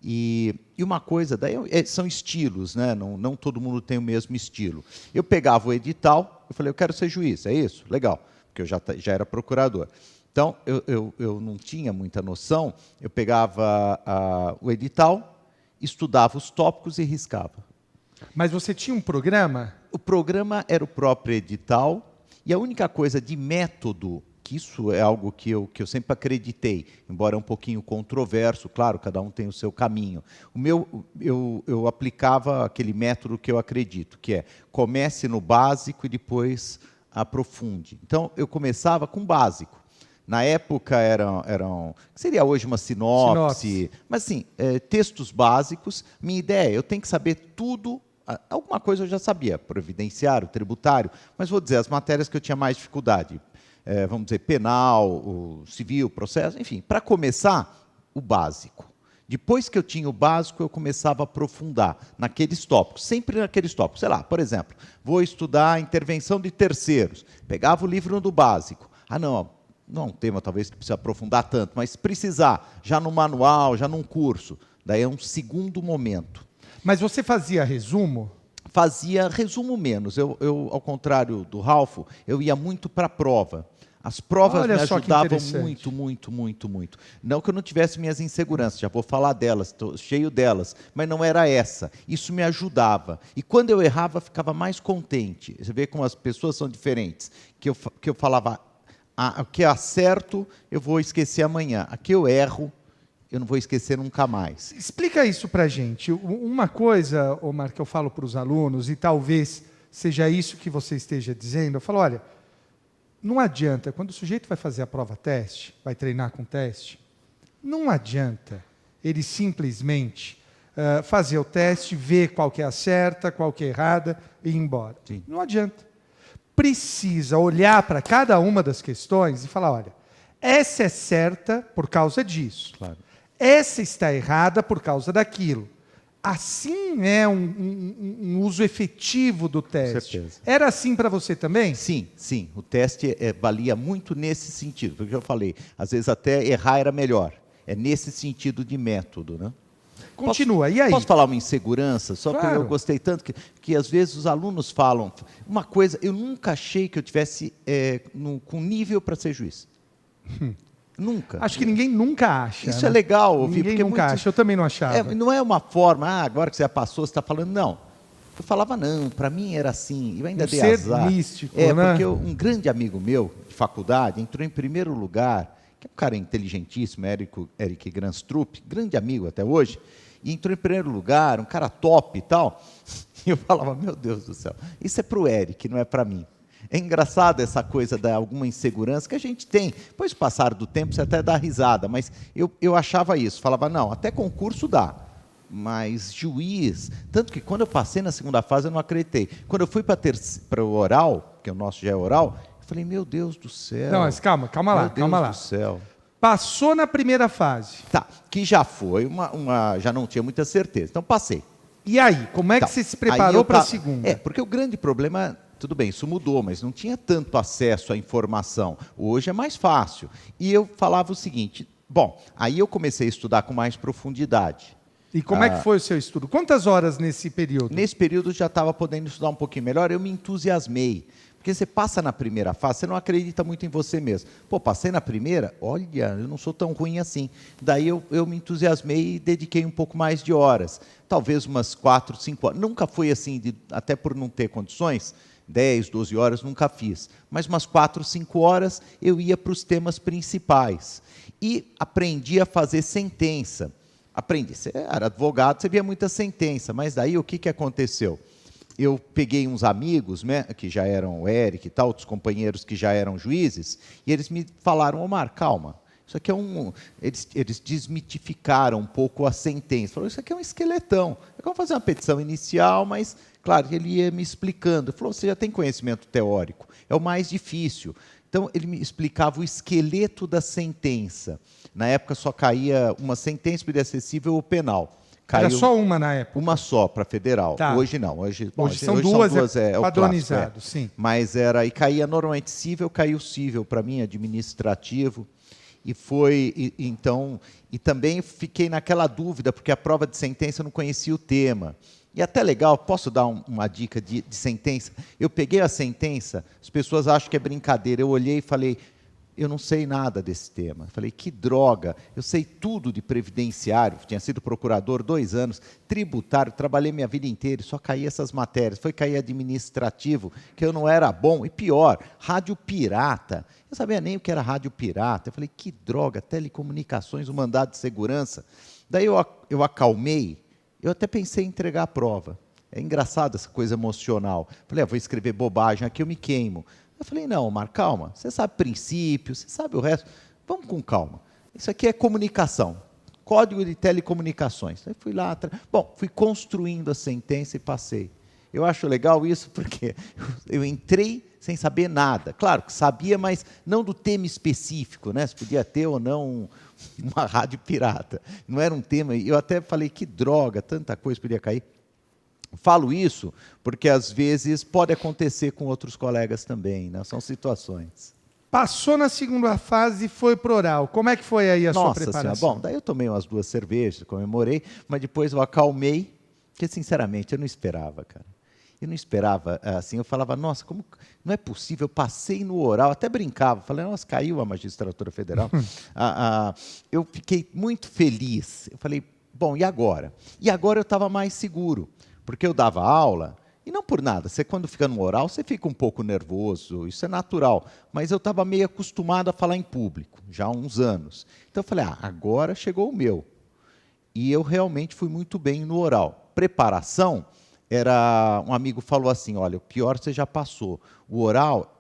[SPEAKER 3] E uma coisa, daí são estilos, né? Não todo mundo tem o mesmo estilo. Eu pegava o edital, eu falei, eu quero ser juiz, é isso? Legal, porque eu já era procurador. Então, eu não tinha muita noção, eu pegava o edital, estudava os tópicos e riscava.
[SPEAKER 1] Mas você tinha um programa?
[SPEAKER 3] O programa era o próprio edital, e a única coisa de método, que isso é algo que eu sempre acreditei, embora um pouquinho controverso, claro, cada um tem o seu caminho. O meu, eu aplicava aquele método que eu acredito, que é comece no básico e depois aprofunde. Então, eu começava com o básico. Na época eram seria hoje uma sinopse, mas assim, textos básicos. Minha ideia, eu tenho que saber tudo. Alguma coisa eu já sabia, previdenciário, tributário, mas vou dizer, as matérias que eu tinha mais dificuldade, vamos dizer, penal, o civil, processo, enfim, para começar, o básico. Depois que eu tinha o básico, eu começava a aprofundar naqueles tópicos, sempre naqueles tópicos. Sei lá, por exemplo, vou estudar intervenção de terceiros, pegava o livro do básico. Não é um tema talvez que precisa aprofundar tanto, mas precisar, já no manual, já num curso, daí é um segundo momento.
[SPEAKER 1] Mas você fazia resumo?
[SPEAKER 3] Fazia resumo menos. Eu, ao contrário do Ralph, eu ia muito para a prova. As provas me ajudavam muito. Não que eu não tivesse minhas inseguranças, já vou falar delas, estou cheio delas, mas não era essa. Isso me ajudava. E quando eu errava, ficava mais contente. Você vê como as pessoas são diferentes. Que eu falava, o que eu acerto, eu vou esquecer amanhã. A que eu erro, eu não vou esquecer nunca mais.
[SPEAKER 1] Explica isso para a gente. Uma coisa, Omar, que eu falo para os alunos, e talvez seja isso que você esteja dizendo, eu falo, olha, não adianta, quando o sujeito vai fazer a prova-teste, vai treinar com teste, não adianta ele simplesmente fazer o teste, ver qual que é a certa, qual que é a errada e ir embora.
[SPEAKER 3] Sim.
[SPEAKER 1] Não adianta. Precisa olhar para cada uma das questões e falar, olha, essa é certa por causa disso.
[SPEAKER 3] Claro.
[SPEAKER 1] Essa está errada por causa daquilo. Assim é um uso efetivo do teste.
[SPEAKER 3] Com certeza.
[SPEAKER 1] Era assim para você também?
[SPEAKER 3] Sim. O teste valia muito nesse sentido. Porque eu falei, às vezes até errar era melhor. É nesse sentido de método, né?
[SPEAKER 1] Continua, e aí?
[SPEAKER 3] Posso falar uma insegurança? Só
[SPEAKER 1] Claro.
[SPEAKER 3] que eu gostei tanto que às vezes os alunos falam uma coisa, eu nunca achei que eu tivesse com nível para ser juiz. Nunca.
[SPEAKER 1] Acho que ninguém nunca acha.
[SPEAKER 3] Isso
[SPEAKER 1] né?
[SPEAKER 3] é legal ouvir.
[SPEAKER 1] Ninguém
[SPEAKER 3] porque
[SPEAKER 1] nunca acha, eu também não achava.
[SPEAKER 3] não é uma forma, agora que você já passou, você está falando, não. Eu falava, não, para mim era assim, eu ainda dei
[SPEAKER 1] ser
[SPEAKER 3] azar.
[SPEAKER 1] místico, né?
[SPEAKER 3] Porque um grande amigo meu, de faculdade, entrou em primeiro lugar, que é um cara inteligentíssimo, Eric Granstrup, grande amigo até hoje, e entrou em primeiro lugar, um cara top e tal, e eu falava, meu Deus do céu, isso é para o Eric, não é para mim. É engraçado essa coisa de alguma insegurança que a gente tem. Depois, com o passar do tempo, você até dá risada, mas eu achava isso, falava, não, até concurso dá, mas juiz... Tanto que quando eu passei na segunda fase, eu não acreditei. Quando eu fui para o oral, que o nosso já é oral, eu falei, meu Deus do céu.
[SPEAKER 1] Não, mas calma lá.
[SPEAKER 3] Meu Deus do céu.
[SPEAKER 1] Passou na primeira fase.
[SPEAKER 3] Tá, que já foi já não tinha muita certeza. Então, passei.
[SPEAKER 1] E aí, como é que você se preparou para a segunda?
[SPEAKER 3] Porque o grande problema... Tudo bem, isso mudou, mas não tinha tanto acesso à informação. Hoje é mais fácil. E eu falava o seguinte, bom, aí eu comecei a estudar com mais profundidade.
[SPEAKER 1] E como é que foi o seu estudo? Quantas horas nesse período?
[SPEAKER 3] Nesse período eu já estava podendo estudar um pouquinho melhor, eu me entusiasmei. Porque você passa na primeira fase, você não acredita muito em você mesmo. Pô, passei na primeira, olha, eu não sou tão ruim assim. Daí eu me entusiasmei e dediquei um pouco mais de horas. Talvez umas 4, 5 horas. Nunca foi assim, até por não ter condições, 10, 12 horas, nunca fiz. Mas umas 4, 5 horas eu ia para os temas principais. E aprendi a fazer sentença. Aprendi. Você era advogado, você via muita sentença. Mas daí o que aconteceu? Eu peguei uns amigos, né, que já eram o Eric e tal, outros companheiros que já eram juízes, e eles me falaram, Omar, calma. Isso aqui é eles desmitificaram um pouco a sentença. Falaram, isso aqui é um esqueletão. É como fazer uma petição inicial, mas, claro, ele ia me explicando. Ele falou, você já tem conhecimento teórico, é o mais difícil. Então, ele me explicava o esqueleto da sentença. Na época, só caía uma sentença, podia ser civil ou penal. Caiu
[SPEAKER 1] Era só uma na época?
[SPEAKER 3] Uma só para federal.
[SPEAKER 1] Tá.
[SPEAKER 3] Hoje não. Hoje
[SPEAKER 1] são duas,
[SPEAKER 3] é o
[SPEAKER 1] padronizado,
[SPEAKER 3] clássico,
[SPEAKER 1] sim.
[SPEAKER 3] Mas era, e caía normalmente civil, caiu civil para mim, administrativo. E foi, então, e também fiquei naquela dúvida, porque a prova de sentença eu não conhecia o tema. E até legal, posso dar uma dica de sentença? Eu peguei a sentença, as pessoas acham que é brincadeira, eu olhei e falei, eu não sei nada desse tema. Falei, que droga, eu sei tudo de previdenciário, tinha sido procurador 2 anos, tributário, trabalhei minha vida inteira, só caía essas matérias, foi cair administrativo, que eu não era bom, e pior, rádio pirata. Eu não sabia nem o que era rádio pirata. Eu falei, que droga, telecomunicações, o mandado de segurança. Daí eu acalmei, eu até pensei em entregar a prova. É engraçado essa coisa emocional. Falei, vou escrever bobagem aqui, eu me queimo. Eu falei, não, Mar, calma, você sabe princípios, você sabe o resto, vamos com calma. Isso aqui é comunicação, código de telecomunicações. Aí fui lá, fui construindo a sentença e passei. Eu acho legal isso porque eu entrei sem saber nada. Claro que sabia, mas não do tema específico, né? Se podia ter ou não uma rádio pirata. Não era um tema, eu até falei, que droga, tanta coisa podia cair. Falo isso porque, às vezes, pode acontecer com outros colegas também, né? São situações.
[SPEAKER 1] Passou na segunda fase e foi pro oral. Como é que foi aí a sua preparação?
[SPEAKER 3] Nossa Senhora, bom, daí eu tomei umas 2 cervejas, comemorei, mas depois eu acalmei, porque, sinceramente, eu não esperava, cara. Eu não esperava, assim, eu falava, nossa, como não é possível, eu passei no oral, até brincava, falei, nossa, caiu a magistratura federal. Eu fiquei muito feliz. Eu falei, bom, e agora? E agora eu estava mais seguro, porque eu dava aula, e não por nada, você quando fica no oral, você fica um pouco nervoso, isso é natural, mas eu estava meio acostumado a falar em público, já há uns anos. Então eu falei, agora chegou o meu. E eu realmente fui muito bem no oral. Preparação, um amigo falou assim, olha, o pior você já passou, o oral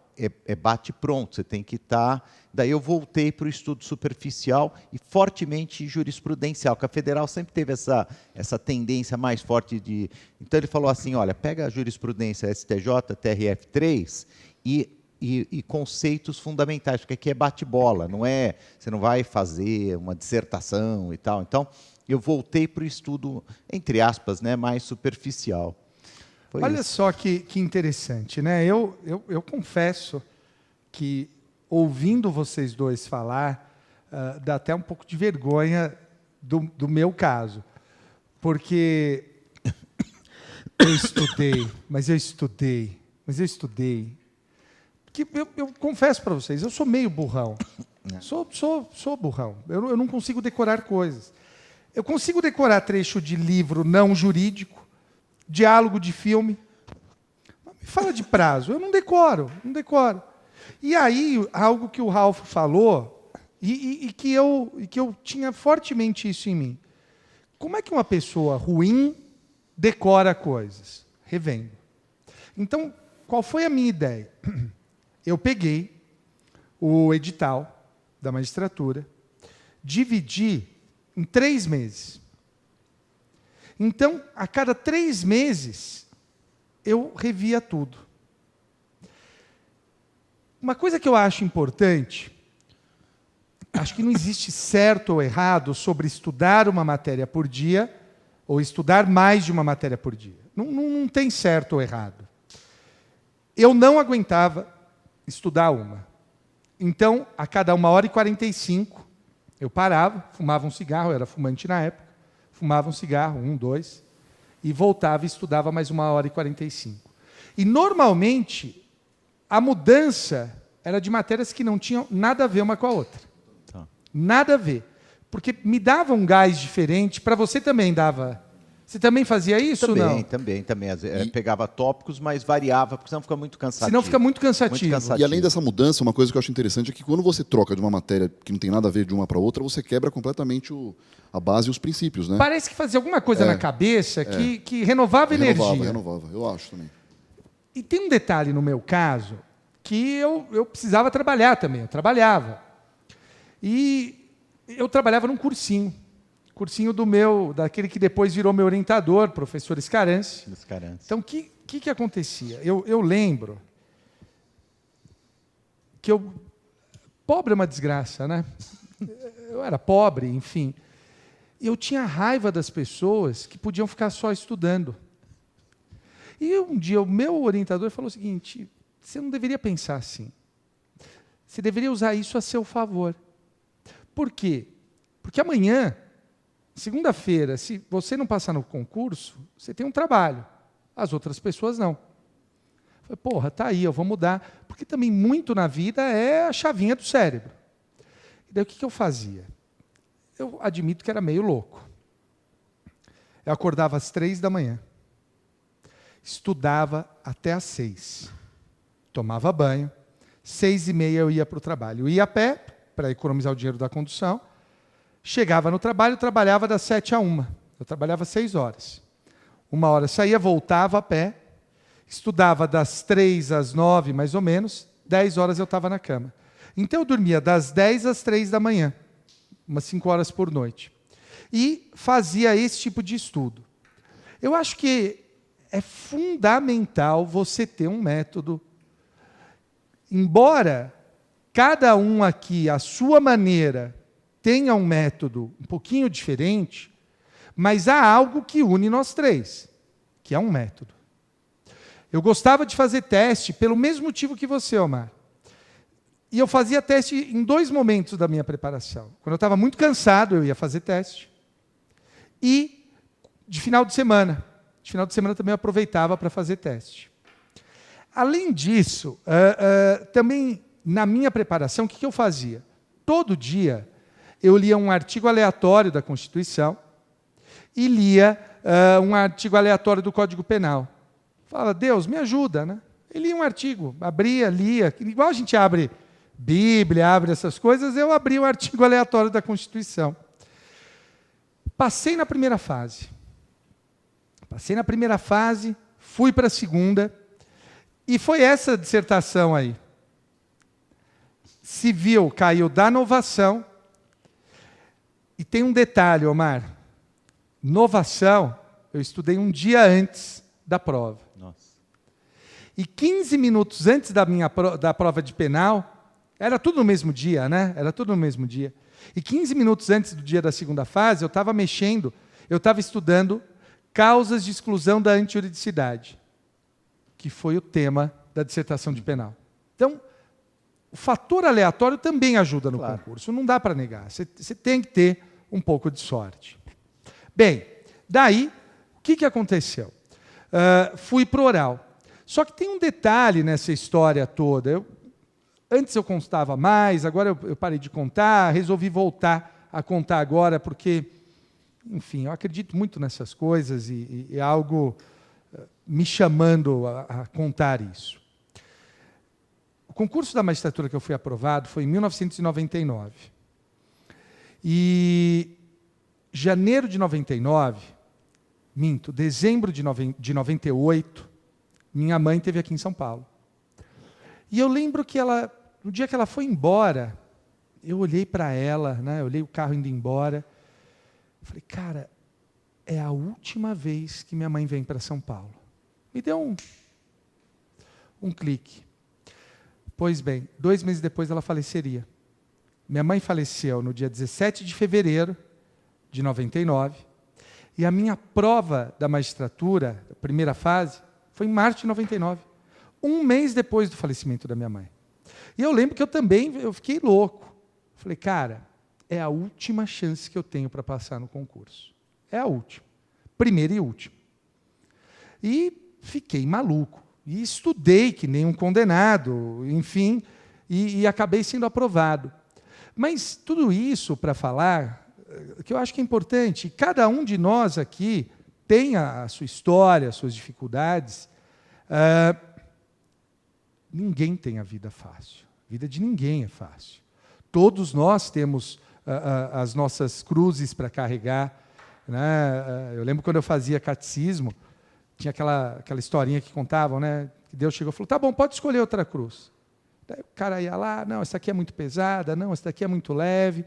[SPEAKER 3] é bate-pronto, você tem que estar... Daí eu voltei para o estudo superficial e fortemente jurisprudencial, porque a federal sempre teve essa tendência mais forte de... Então ele falou assim, olha, pega a jurisprudência STJ, TRF3 e conceitos fundamentais, porque aqui é bate-bola, você não vai fazer uma dissertação e tal. Então, eu voltei para o estudo, entre aspas, né, mais superficial.
[SPEAKER 1] Olha só que interessante, né? Eu confesso que, ouvindo vocês dois falar, dá até um pouco de vergonha do meu caso. Porque eu estudei. Porque eu confesso para vocês, eu sou meio burrão. Sou burrão. Eu não consigo decorar coisas. Eu consigo decorar trecho de livro não jurídico, diálogo de filme. Me fala de prazo, eu não decoro. E aí, algo que o Ralph falou, e que eu tinha fortemente isso em mim. Como é que uma pessoa ruim decora coisas? Revendo. Então, qual foi a minha ideia? Eu peguei o edital da magistratura, dividi em 3 meses. Então, a cada 3 meses, eu revia tudo. Uma coisa que eu acho importante, acho que não existe certo ou errado sobre estudar uma matéria por dia ou estudar mais de uma matéria por dia. Não tem certo ou errado. Eu não aguentava estudar uma. Então, a cada 1h45, eu parava, fumava um cigarro, eu era fumante na época, fumava um cigarro, 1, 2, e voltava e estudava mais 1h45. E, normalmente, a mudança era de matérias que não tinham nada a ver uma com a outra. Tá. Nada a ver. Porque me dava um gás diferente, para você também dava... Você também fazia isso ou não?
[SPEAKER 3] Também. Pegava tópicos, mas variava, porque senão fica muito cansativo.
[SPEAKER 1] Senão fica muito cansativo.
[SPEAKER 2] E além dessa mudança, uma coisa que eu acho interessante é que quando você troca de uma matéria que não tem nada a ver de uma para outra, você quebra completamente a base e os princípios, né?
[SPEAKER 1] Parece que fazia alguma coisa na cabeça que renovava a energia.
[SPEAKER 2] Renovava, eu acho também.
[SPEAKER 1] E tem um detalhe no meu caso, que eu precisava trabalhar também, eu trabalhava. E eu trabalhava num cursinho daquele que depois virou meu orientador, professor Escarance. Então, o que acontecia? Eu lembro que eu... Pobre é uma desgraça, né? Eu era pobre, enfim. E eu tinha raiva das pessoas que podiam ficar só estudando. E um dia o meu orientador falou o seguinte: você não deveria pensar assim. Você deveria usar isso a seu favor. Por quê? Porque amanhã, segunda-feira, se você não passar no concurso, você tem um trabalho. As outras pessoas não. Eu falei, porra, tá aí, eu vou mudar. Porque também muito na vida é a chavinha do cérebro. E daí o que eu fazia? Eu admito que era meio louco. Eu acordava às 3 da manhã. Estudava até às 6. Tomava banho. 6h30 eu ia para o trabalho. Eu ia a pé, para economizar o dinheiro da condução. Chegava no trabalho, trabalhava das 7 a 1. Eu trabalhava 6 horas. 1 hora saía, voltava a pé. Estudava das 3 às 9, mais ou menos. 10 horas eu estava na cama. Então eu dormia das 10 às 3 da manhã. Umas 5 horas por noite. E fazia esse tipo de estudo. Eu acho que é fundamental você ter um método. Embora cada um aqui, à sua maneira, tenha um método um pouquinho diferente, mas há algo que une nós três, que é um método. Eu gostava de fazer teste pelo mesmo motivo que você, Omar. E eu fazia teste em 2 momentos da minha preparação. Quando eu estava muito cansado, eu ia fazer teste. E de final de semana. De final de semana também eu aproveitava para fazer teste. Além disso, também na minha preparação, o que eu fazia? Todo dia eu lia um artigo aleatório da Constituição e lia um artigo aleatório do Código Penal. Falava, Deus, me ajuda, né? Eu lia um artigo, abria, lia, igual a gente abre Bíblia, abre essas coisas, eu abri um artigo aleatório da Constituição. Passei na primeira fase. Fui para a segunda, e foi essa dissertação aí. Civil caiu da novação, e tem um detalhe, Omar. Novação, eu estudei um dia antes da prova.
[SPEAKER 3] Nossa.
[SPEAKER 1] E 15 minutos antes da prova de penal, era tudo no mesmo dia, né? Era tudo no mesmo dia. E 15 minutos antes do dia da segunda fase, eu estava estudando causas de exclusão da antijuridicidade, que foi o tema da dissertação de penal. Então, o fator aleatório também ajuda no concurso, não dá para negar. Você tem que ter um pouco de sorte. Bem, daí, o que aconteceu? Fui para o oral. Só que tem um detalhe nessa história toda. Antes eu contava mais, agora eu parei de contar, resolvi voltar a contar agora, porque, enfim, eu acredito muito nessas coisas e é algo me chamando a contar isso. O concurso da magistratura que eu fui aprovado foi em 1999. E janeiro de 99, dezembro de 98, minha mãe esteve aqui em São Paulo. E eu lembro que no dia que ela foi embora, eu olhei para ela, né, eu olhei o carro indo embora, falei, cara, é a última vez que minha mãe vem para São Paulo. Me deu um clique. Pois bem, 2 meses depois ela faleceria. Minha mãe faleceu no dia 17 de fevereiro de 99, e a minha prova da magistratura, a primeira fase, foi em março de 99, 1 mês depois do falecimento da minha mãe. E eu lembro que eu fiquei louco. Falei, cara, é a última chance que eu tenho para passar no concurso. É a última. Primeira e última. E fiquei maluco. E estudei que nem um condenado, enfim, e acabei sendo aprovado. Mas tudo isso para falar, que eu acho que é importante, cada um de nós aqui tem a sua história, as suas dificuldades. Ninguém tem a vida fácil. A vida de ninguém é fácil. Todos nós temos as nossas cruzes para carregar. Né? Eu lembro quando eu fazia catecismo, tinha aquela historinha que contavam, né? Que Deus chegou e falou, tá bom, pode escolher outra cruz. Daí o cara ia lá, não, essa aqui é muito pesada, não, essa daqui é muito leve.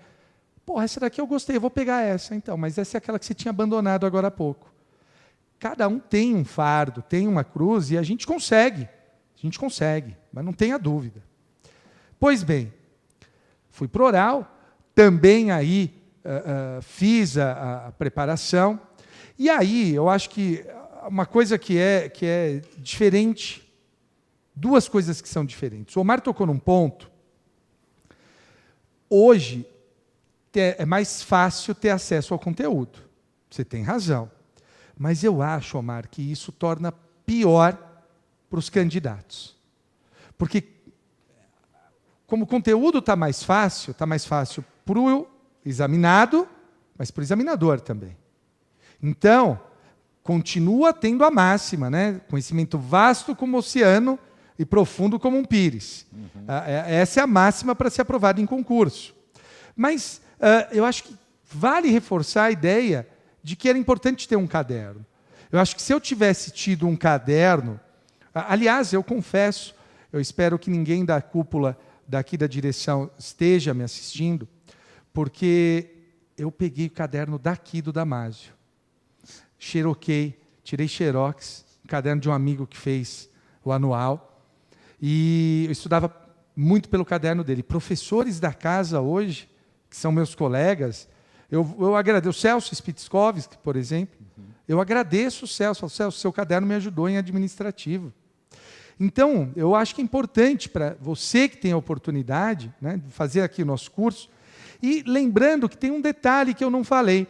[SPEAKER 1] Porra, essa daqui eu gostei, eu vou pegar essa então, mas essa é aquela que você tinha abandonado agora há pouco. Cada um tem um fardo, tem uma cruz, e a gente consegue, mas não tenha dúvida. Pois bem, fui para o oral, também aí fiz a preparação, e aí eu acho que uma coisa que é diferente, duas coisas que são diferentes. O Omar tocou num ponto, hoje é mais fácil ter acesso ao conteúdo, você tem razão, mas eu acho, Omar, que isso torna pior para os candidatos, porque como o conteúdo está mais fácil para o examinado, mas para o examinador também. Então, continua tendo a máxima, né? Conhecimento vasto como o oceano e profundo como um pires. Essa é a máxima para ser aprovado em concurso. Mas eu acho que vale reforçar a ideia de que era importante ter um caderno. Eu acho que se eu tivesse tido um caderno... Aliás, eu confesso, eu espero que ninguém da cúpula daqui da direção esteja me assistindo, porque eu peguei o caderno daqui do Damásio, xeroquei, tirei xerox, um caderno de um amigo que fez o anual, e eu estudava muito pelo caderno dele. Professores da casa hoje, que são meus colegas, eu agradeço, o Celso Spitzkovski, por exemplo, eu agradeço o Celso, falo, Celso, seu caderno me ajudou em administrativo. Então, eu acho que é importante para você que tem a oportunidade, né, de fazer aqui o nosso curso, e lembrando que tem um detalhe que eu não falei.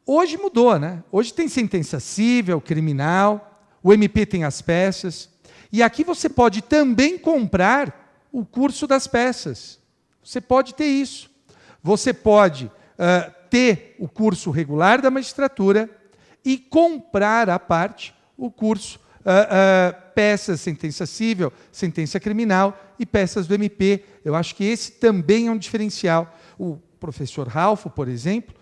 [SPEAKER 1] Hoje mudou, né? Hoje tem sentença civil, criminal, o MP tem as peças, e aqui você pode também comprar o curso das peças. Você pode ter isso. Você pode ter o curso regular da magistratura e comprar à parte o curso peças, sentença cível, sentença criminal e peças do MP. Eu acho que esse também é um diferencial. O professor Ralfo, por exemplo,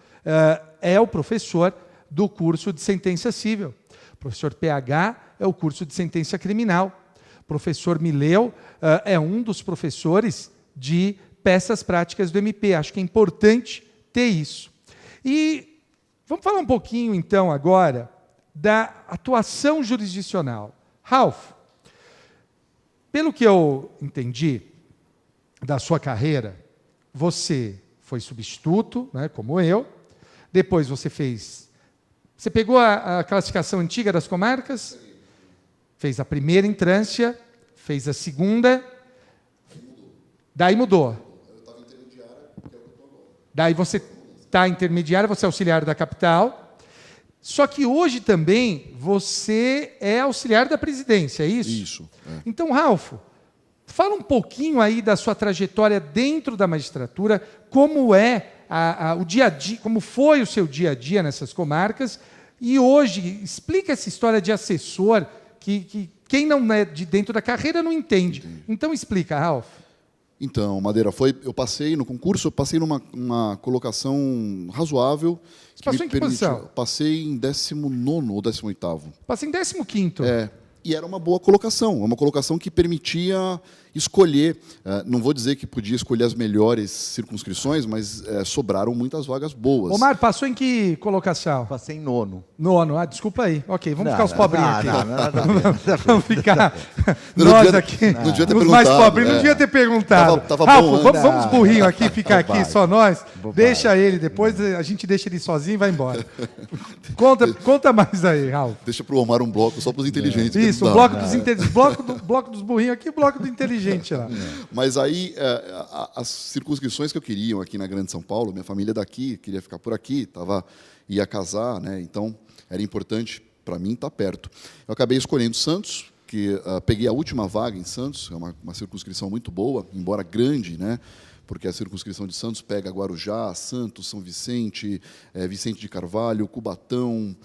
[SPEAKER 1] é o professor do curso de sentença cível. O professor PH é o curso de sentença criminal. O professor Mileu é um dos professores de peças práticas do MP. Acho que é importante ter isso. E vamos falar um pouquinho, então, agora, da atuação jurisdicional. Ralf, pelo que eu entendi da sua carreira, você foi substituto, né, como eu, depois você pegou a classificação antiga das comarcas, fez a primeira entrância, fez a segunda, daí mudou. Daí você está intermediário, você é auxiliar da capital. Só que hoje também você é auxiliar da presidência, é isso?
[SPEAKER 2] Isso. É.
[SPEAKER 1] Então, Ralf, fala um pouquinho aí da sua trajetória dentro da magistratura, como é o dia a dia, como foi o seu dia a dia nessas comarcas, e hoje explica essa história de assessor que quem não é de dentro da carreira não entende.
[SPEAKER 2] Entendi.
[SPEAKER 1] Então explica, Ralf.
[SPEAKER 2] Então, Madeira, eu passei no concurso, eu passei numa colocação razoável.
[SPEAKER 1] Você passou em que posição?
[SPEAKER 2] Passei em 19º ou 18º.
[SPEAKER 1] Passei em 15º.
[SPEAKER 2] E era uma boa colocação, uma colocação que permitia escolher, não vou dizer que podia escolher as melhores circunscrições, mas sobraram muitas vagas boas.
[SPEAKER 1] Omar, passou em que colocação?
[SPEAKER 3] Passei em 9º.
[SPEAKER 1] 9º, desculpa aí. Ok, vamos ficar os pobrinhos aqui.
[SPEAKER 3] Não,
[SPEAKER 1] vamos ficar
[SPEAKER 2] Não
[SPEAKER 1] nós
[SPEAKER 2] devia-
[SPEAKER 1] aqui,
[SPEAKER 2] não devia ter
[SPEAKER 1] os mais
[SPEAKER 2] perguntado,
[SPEAKER 1] pobres. Não devia ter perguntado.
[SPEAKER 2] Tava
[SPEAKER 1] Ralf,
[SPEAKER 2] bom,
[SPEAKER 1] vamos,
[SPEAKER 2] né?
[SPEAKER 1] vamos burrinho aqui, ficar aqui
[SPEAKER 3] Bobagem.
[SPEAKER 1] só nós.
[SPEAKER 3] Bobagem.
[SPEAKER 1] Deixa ele, depois a gente deixa ele sozinho e vai embora. Conta mais aí, Ralf.
[SPEAKER 2] Deixa para o Omar um bloco só para os inteligentes. que
[SPEAKER 1] Isso, o
[SPEAKER 2] não dá.
[SPEAKER 1] bloco dos burrinhos aqui, o bloco do inteligente lá.
[SPEAKER 2] Mas aí, as circunscrições que eu queria aqui na Grande São Paulo, minha família é daqui, queria ficar por aqui, ia casar, né? Então era importante para mim estar perto. Eu acabei escolhendo Santos, que peguei a última vaga em Santos, é uma circunscrição muito boa, embora grande, né? Porque a circunscrição de Santos pega Guarujá, Santos, São Vicente, Vicente de Carvalho, Cubatão,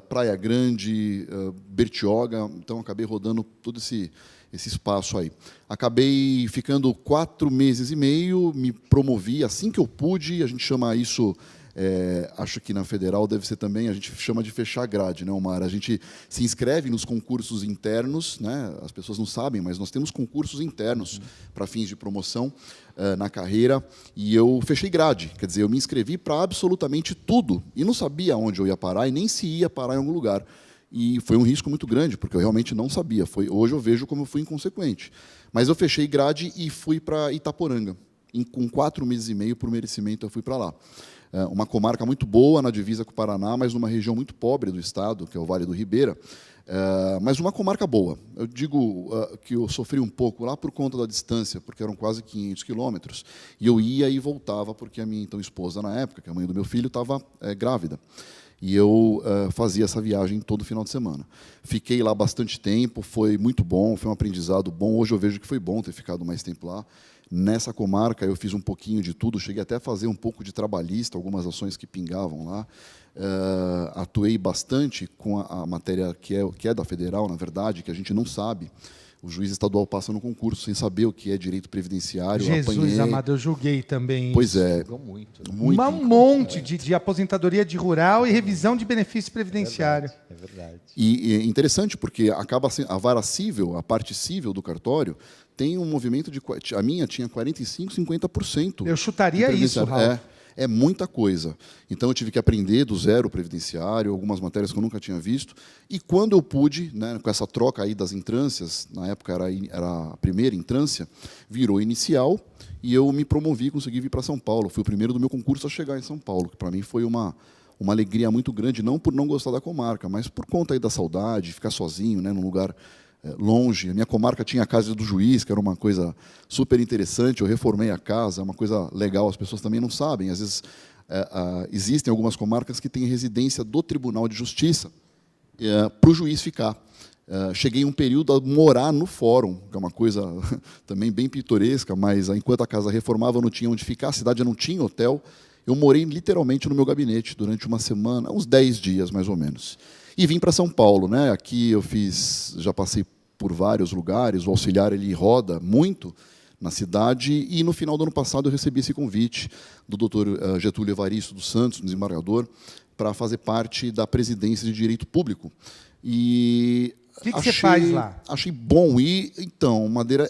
[SPEAKER 2] Praia Grande, Bertioga. Então, acabei rodando todo esse espaço aí. Acabei ficando 4 meses e meio, me promovi assim que eu pude, a gente chama isso... acho que na Federal deve ser também, a gente chama de fechar a grade, né, Omar? A gente se inscreve nos concursos internos, né? As pessoas não sabem, mas nós temos concursos internos para fins de promoção na carreira, e eu fechei grade, quer dizer, eu me inscrevi para absolutamente tudo, e não sabia onde eu ia parar, e nem se ia parar em algum lugar. E foi um risco muito grande, porque eu realmente não sabia. Hoje eu vejo como eu fui inconsequente. Mas eu fechei grade e fui para Itaporanga. Com 4 meses e meio, por merecimento, eu fui para lá. Uma comarca muito boa, na divisa com o Paraná, mas numa região muito pobre do estado, que é o Vale do Ribeira, mas uma comarca boa. Eu digo que eu sofri um pouco lá por conta da distância, porque eram quase 500 quilômetros, e eu ia e voltava, porque a minha então esposa, na época, que é a mãe do meu filho, estava grávida. E eu fazia essa viagem todo final de semana. Fiquei lá bastante tempo, foi muito bom, foi um aprendizado bom. Hoje eu vejo que foi bom ter ficado mais tempo lá. Nessa comarca eu fiz um pouquinho de tudo, cheguei até a fazer um pouco de trabalhista, algumas ações que pingavam lá. Atuei bastante com a matéria que é da federal, na verdade, que a gente não sabe. O juiz estadual passa no concurso sem saber o que é direito previdenciário.
[SPEAKER 1] Jesus amado, eu julguei também.
[SPEAKER 2] Pois é.
[SPEAKER 3] Muito, né?
[SPEAKER 2] Muito.
[SPEAKER 1] Um monte de aposentadoria de rural e revisão de benefício previdenciário.
[SPEAKER 3] É verdade.
[SPEAKER 2] E é interessante porque acaba sendo a vara cível, a parte cível do cartório, tem um movimento de... A minha tinha 45%, 50%.
[SPEAKER 1] Eu chutaria isso, Raul.
[SPEAKER 2] É muita coisa. Então, eu tive que aprender do zero previdenciário, algumas matérias que eu nunca tinha visto. E, quando eu pude, né, com essa troca aí das entrâncias, na época era a primeira entrância, virou inicial, e eu me promovi, consegui vir para São Paulo. Fui o primeiro do meu concurso a chegar em São Paulo, que, para mim, foi uma alegria muito grande, não por não gostar da comarca, mas por conta aí da saudade, ficar sozinho, né, num lugar longe. A minha comarca tinha a casa do juiz, que era uma coisa super interessante. Eu reformei a casa, é uma coisa legal, as pessoas também não sabem. Às vezes, existem algumas comarcas que têm residência do Tribunal de Justiça para o juiz ficar. Cheguei um período a morar no fórum, que é uma coisa também bem pitoresca, mas enquanto a casa reformava, eu não tinha onde ficar, a cidade não tinha hotel. Eu morei literalmente no meu gabinete durante uma semana, uns 10 dias, mais ou menos. E vim para São Paulo, né? Aqui eu já passei por vários lugares, o auxiliar ele roda muito na cidade, e no final do ano passado eu recebi esse convite do doutor Getúlio Evaristo dos Santos, desembargador, para fazer parte da presidência de Direito Público. E
[SPEAKER 1] o que você faz lá?
[SPEAKER 2] Achei bom. E, então, Madeira,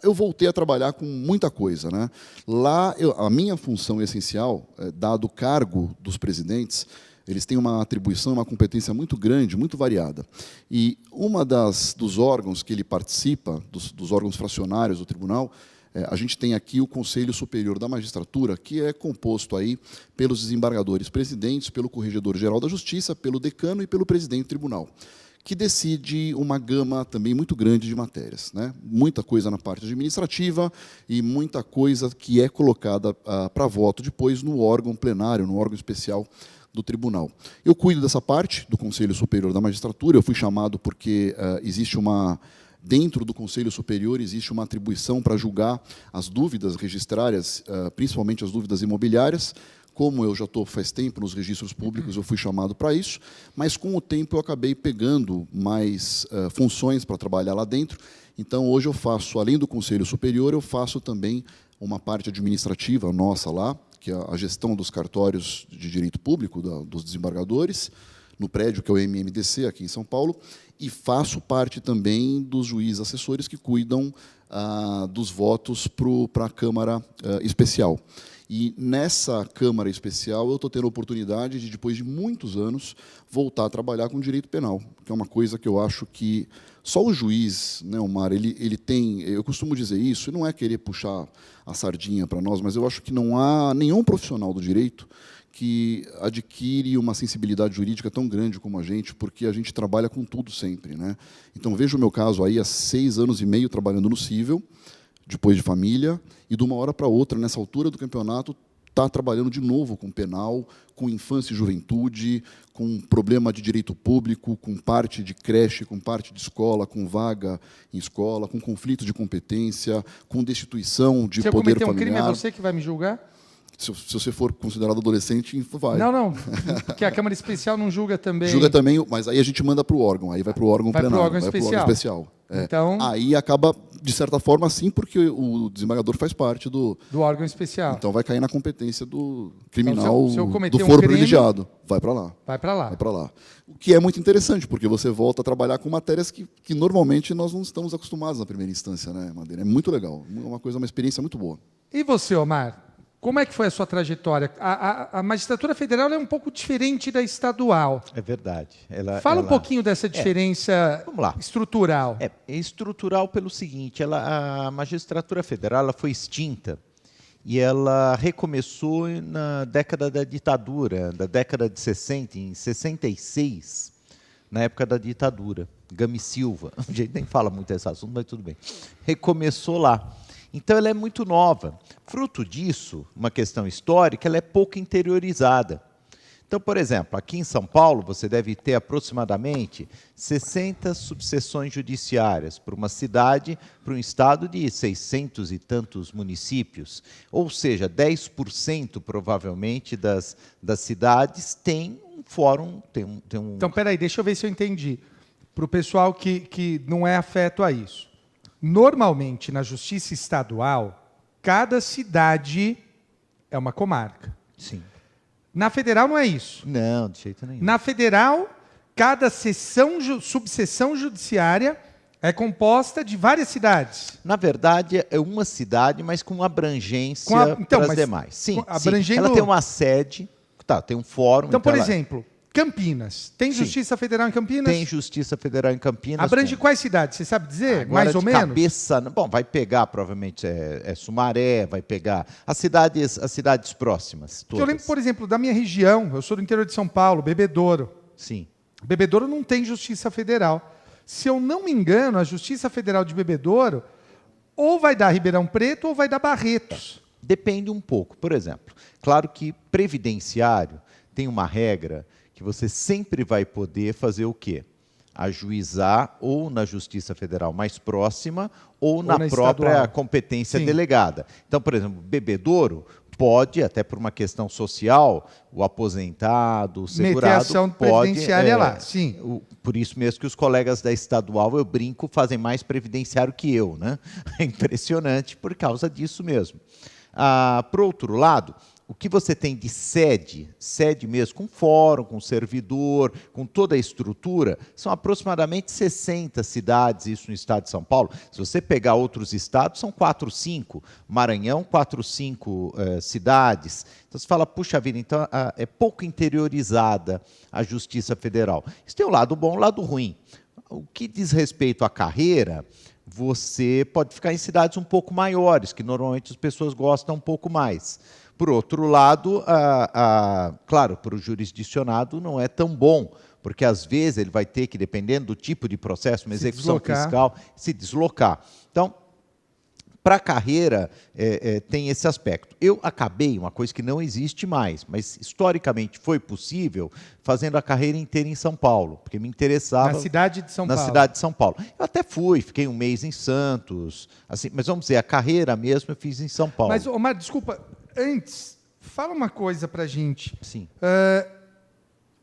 [SPEAKER 2] eu voltei a trabalhar com muita coisa, né? Lá, a minha função essencial, dado o cargo dos presidentes, eles têm uma atribuição, uma competência muito grande, muito variada. E dos órgãos que ele participa, dos órgãos fracionários do tribunal, a gente tem aqui o Conselho Superior da Magistratura, que é composto aí pelos desembargadores presidentes, pelo Corregedor-Geral da Justiça, pelo decano e pelo presidente do tribunal, que decide uma gama também muito grande de matérias, né? Muita coisa na parte administrativa e muita coisa que é colocada para voto depois no órgão plenário, no órgão especial do tribunal. Eu cuido dessa parte do Conselho Superior da Magistratura. Eu fui chamado porque dentro do Conselho Superior existe uma atribuição para julgar as dúvidas registradas, principalmente as dúvidas imobiliárias. Como eu já estou faz tempo nos registros públicos, eu fui chamado para isso, mas com o tempo eu acabei pegando mais funções para trabalhar lá dentro. Então, hoje eu faço, além do Conselho Superior, eu faço também uma parte administrativa nossa lá, que é a gestão dos cartórios de direito público dos desembargadores, no prédio que é o MMDC, aqui em São Paulo, e faço parte também dos juízes assessores que cuidam dos votos para a Câmara Especial. E nessa Câmara Especial eu estou tendo a oportunidade de, depois de muitos anos, voltar a trabalhar com direito penal, que é uma coisa que eu acho que só o juiz, né, Omar, ele tem... Eu costumo dizer isso, e não é querer puxar a sardinha para nós, mas eu acho que não há nenhum profissional do direito que adquire uma sensibilidade jurídica tão grande como a gente, porque a gente trabalha com tudo sempre, né? Então, veja o meu caso aí, há 6 anos e meio trabalhando no cível, depois de família, e de uma hora para outra, nessa altura do campeonato, está trabalhando de novo com penal, com infância e juventude, com problema de direito público, com parte de creche, com parte de escola, com vaga em escola, com conflito de competência, com destituição de poder familiar.
[SPEAKER 1] Se eu cometer um crime, é você que vai me julgar?
[SPEAKER 2] Se você for considerado adolescente, vai.
[SPEAKER 1] Não, porque a Câmara Especial não julga também.
[SPEAKER 2] Julga também, mas aí a gente manda para o órgão, aí vai para o órgão plenário.
[SPEAKER 1] Vai para o órgão especial.
[SPEAKER 2] Então, aí acaba, de certa forma, sim, porque o desembargador faz parte do
[SPEAKER 1] órgão especial.
[SPEAKER 2] Então vai cair na competência do criminal,
[SPEAKER 1] então, se eu cometer
[SPEAKER 2] do foro
[SPEAKER 1] crime,
[SPEAKER 2] privilegiado. Vai para lá.
[SPEAKER 1] Vai para lá.
[SPEAKER 2] Vai para lá. O que é muito interessante, porque você volta a trabalhar com matérias que normalmente nós não estamos acostumados na primeira instância, né, Madeira? É muito legal. Uma experiência muito boa.
[SPEAKER 1] E você, Omar? Como é que foi a sua trajetória? A magistratura federal é um pouco diferente da estadual.
[SPEAKER 3] É verdade.
[SPEAKER 1] Fala um pouquinho dessa diferença
[SPEAKER 3] vamos lá.
[SPEAKER 1] estrutural.
[SPEAKER 3] É estrutural pelo seguinte, a magistratura federal ela foi extinta e ela recomeçou na década da ditadura, da década de 60, em 66, na época da ditadura. Gami Silva, a gente nem fala muito desse assunto, mas tudo bem. Recomeçou lá. Então, ela é muito nova. Fruto disso, uma questão histórica, ela é pouco interiorizada. Então, por exemplo, aqui em São Paulo, você deve ter aproximadamente 60 subseções judiciárias para uma cidade, para um estado de 600 e tantos municípios. Ou seja, 10% provavelmente das cidades tem um fórum, tem um...
[SPEAKER 1] Então, peraí, deixa eu ver se eu entendi. Para o pessoal que não é afeto a isso. Normalmente, na justiça estadual, cada cidade é uma comarca.
[SPEAKER 3] Sim.
[SPEAKER 1] Na federal não é isso.
[SPEAKER 3] Não, de jeito nenhum.
[SPEAKER 1] Na federal, cada subseção judiciária é composta de várias cidades.
[SPEAKER 3] Na verdade, é uma cidade, mas com abrangência para as demais. Sim,
[SPEAKER 1] abrangendo...
[SPEAKER 3] ela tem uma sede, tem um fórum.
[SPEAKER 1] Então, por exemplo, Campinas. Tem Justiça Federal em Campinas?
[SPEAKER 3] Tem Justiça Federal em Campinas.
[SPEAKER 1] Abrange quais cidades? Você sabe dizer?
[SPEAKER 3] Agora,
[SPEAKER 1] mais ou menos?
[SPEAKER 3] Cabeça, bom, vai pegar provavelmente Sumaré, vai pegar as cidades próximas. Todas.
[SPEAKER 1] Eu lembro, por exemplo, da minha região, eu sou do interior de São Paulo, Bebedouro.
[SPEAKER 3] Sim.
[SPEAKER 1] Bebedouro não tem Justiça Federal. Se eu não me engano, a Justiça Federal de Bebedouro ou vai dar Ribeirão Preto ou vai dar Barretos.
[SPEAKER 3] Depende um pouco. Por exemplo, claro que previdenciário tem uma regra que você sempre vai poder fazer o quê? Ajuizar ou na Justiça Federal mais próxima ou na própria
[SPEAKER 1] estadual.
[SPEAKER 3] competência
[SPEAKER 1] Sim.
[SPEAKER 3] delegada. Então, por exemplo, Bebedouro pode, até por uma questão social, o aposentado, o segurado...
[SPEAKER 1] Meter ação
[SPEAKER 3] pode,
[SPEAKER 1] previdenciária lá, sim.
[SPEAKER 3] Por isso mesmo que os colegas da estadual, eu brinco, fazem mais previdenciário que eu, né? É impressionante por causa disso mesmo. Por outro lado, o que você tem de sede mesmo, com fórum, com servidor, com toda a estrutura, são aproximadamente 60 cidades, isso no estado de São Paulo. Se você pegar outros estados, são 4, 5. Maranhão, 4, 5 cidades. Então você fala, puxa vida, então é pouco interiorizada a Justiça Federal. Isso tem o lado bom e o lado ruim. O que diz respeito à carreira, você pode ficar em cidades um pouco maiores, que normalmente as pessoas gostam um pouco mais. Por outro lado, claro, para o jurisdicionado não é tão bom, porque às vezes ele vai ter que, dependendo do tipo de processo, uma execução fiscal, se deslocar. Então, para a carreira, tem esse aspecto. Eu acabei, uma coisa que não existe mais, mas historicamente foi possível, fazendo a carreira inteira em São Paulo, porque me interessava...
[SPEAKER 1] Na cidade de São Paulo.
[SPEAKER 3] Na cidade de São Paulo. Eu até fui, fiquei um mês em Santos, assim, mas vamos dizer, a carreira mesmo eu fiz em São Paulo.
[SPEAKER 1] Mas, Omar, desculpa, antes, fala uma coisa para a gente.
[SPEAKER 3] Sim.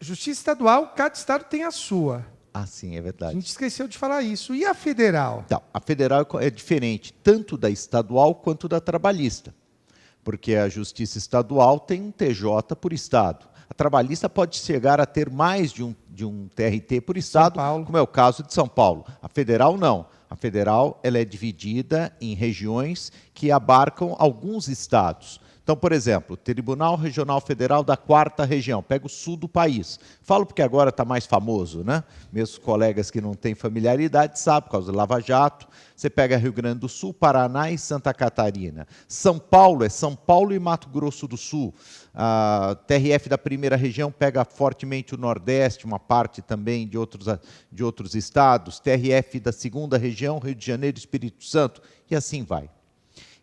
[SPEAKER 1] Justiça estadual, cada estado tem a sua.
[SPEAKER 3] Ah, sim, é verdade.
[SPEAKER 1] A gente esqueceu de falar isso. E a federal?
[SPEAKER 3] Então, a federal é diferente tanto da estadual quanto da trabalhista, porque a justiça estadual tem um TJ por estado. A trabalhista pode chegar a ter mais de um TRT por estado, como é o caso de São Paulo. A federal, não. A federal ela é dividida em regiões que abarcam alguns estados. Então, por exemplo, Tribunal Regional Federal da 4ª Região, pega o sul do país. Falo porque agora está mais famoso, né? Meus colegas que não têm familiaridade sabem, por causa do Lava Jato. Você pega Rio Grande do Sul, Paraná e Santa Catarina. São Paulo é São Paulo e Mato Grosso do Sul. A TRF da 1ª Região pega fortemente o Nordeste, uma parte também de outros estados. TRF da 2ª Região, Rio de Janeiro e Espírito Santo, e assim vai.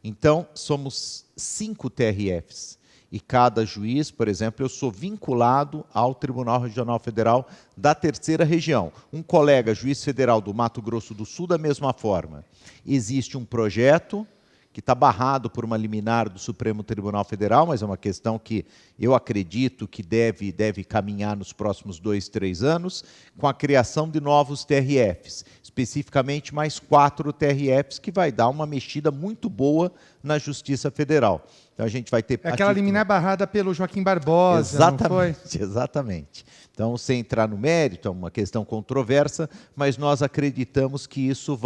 [SPEAKER 3] Então, somos 5 TRFs. E cada juiz, por exemplo, eu sou vinculado ao Tribunal Regional Federal da 3ª Região. Um colega juiz federal do Mato Grosso do Sul, da mesma forma. Existe um projeto que está barrado por uma liminar do Supremo Tribunal Federal, mas é uma questão que eu acredito que deve caminhar nos próximos 2, 3 anos, com a criação de novos TRFs. especificamente mais 4 TRFs, que vai dar uma mexida muito boa na Justiça Federal. Então a gente vai ter...
[SPEAKER 1] É aquela liminar barrada pelo Joaquim Barbosa,
[SPEAKER 3] exatamente,
[SPEAKER 1] não foi?
[SPEAKER 3] Exatamente. Então, sem entrar no mérito, é uma questão controversa, mas nós acreditamos que isso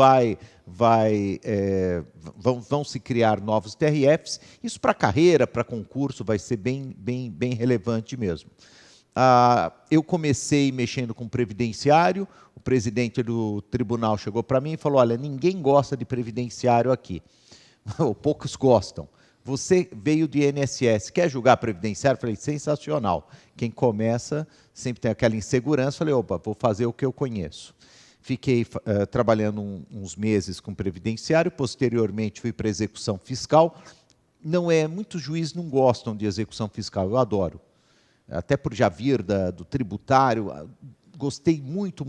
[SPEAKER 3] vão se criar novos TRFs. Isso para carreira, para concurso, vai ser bem relevante mesmo. Eu comecei mexendo com previdenciário, o presidente do tribunal chegou para mim e falou, olha, ninguém gosta de previdenciário aqui, ou poucos gostam. Você veio do INSS, quer julgar previdenciário? Eu falei, sensacional. Quem começa sempre tem aquela insegurança. Falei, opa, vou fazer o que eu conheço. Fiquei trabalhando uns meses com previdenciário, posteriormente fui para execução fiscal. Muitos juízes não gostam de execução fiscal, eu adoro. Até por já vir do tributário, gostei muito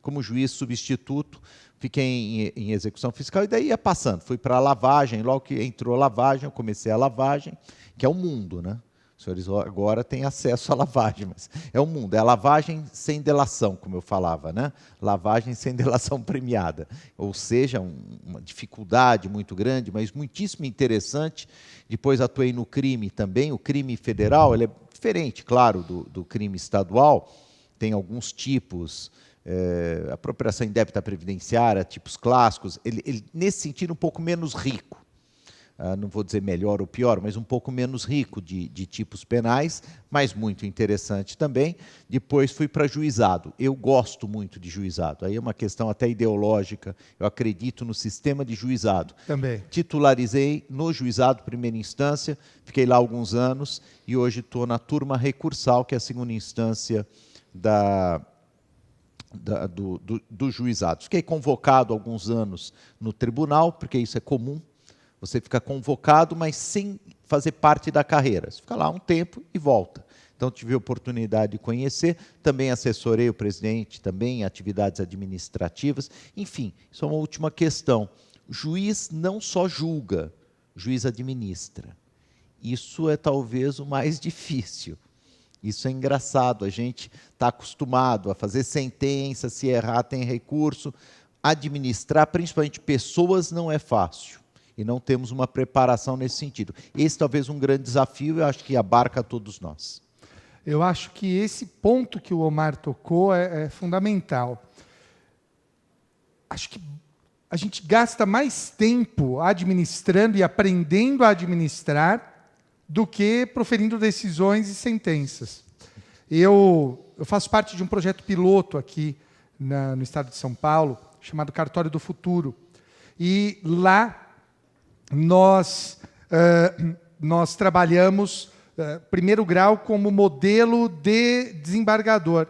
[SPEAKER 3] como juiz substituto, fiquei em execução fiscal e daí ia passando. Fui para a lavagem, logo que entrou a lavagem, eu comecei a lavagem, que é o mundo, né? Os senhores agora têm acesso à lavagem, mas é o mundo, é a lavagem sem delação, como eu falava, né? Lavagem sem delação premiada. Ou seja, uma dificuldade muito grande, mas muitíssimo interessante. Depois atuei no crime também, o crime federal, ele é diferente, claro, do crime estadual, tem alguns tipos, apropriação indébita previdenciária, tipos clássicos, ele, nesse sentido, um pouco menos rico. Não vou dizer melhor ou pior, mas um pouco menos rico de tipos penais, mas muito interessante também. Depois fui para juizado. Eu gosto muito de juizado. Aí é uma questão até ideológica. Eu acredito no sistema de juizado.
[SPEAKER 1] Também.
[SPEAKER 3] Titularizei no juizado, primeira instância, fiquei lá alguns anos e hoje estou na turma recursal, que é a segunda instância do juizado. Fiquei convocado alguns anos no tribunal, porque isso é comum. Você fica convocado, mas sem fazer parte da carreira. Você fica lá um tempo e volta. Então, tive a oportunidade de conhecer. Também assessorei o presidente, também em atividades administrativas. Enfim, isso é uma última questão. O juiz não só julga, o juiz administra. Isso é talvez o mais difícil. Isso é engraçado. A gente está acostumado a fazer sentença, se errar tem recurso. Administrar, principalmente pessoas, não é fácil. E não temos uma preparação nesse sentido. Esse talvez um grande desafio, eu acho que abarca todos nós.
[SPEAKER 1] Eu acho que esse ponto que o Omar tocou é fundamental. Acho que a gente gasta mais tempo administrando e aprendendo a administrar do que proferindo decisões e sentenças. Eu faço parte de um projeto piloto aqui no estado de São Paulo, chamado Cartório do Futuro. E lá nós trabalhamos primeiro grau como modelo de desembargador.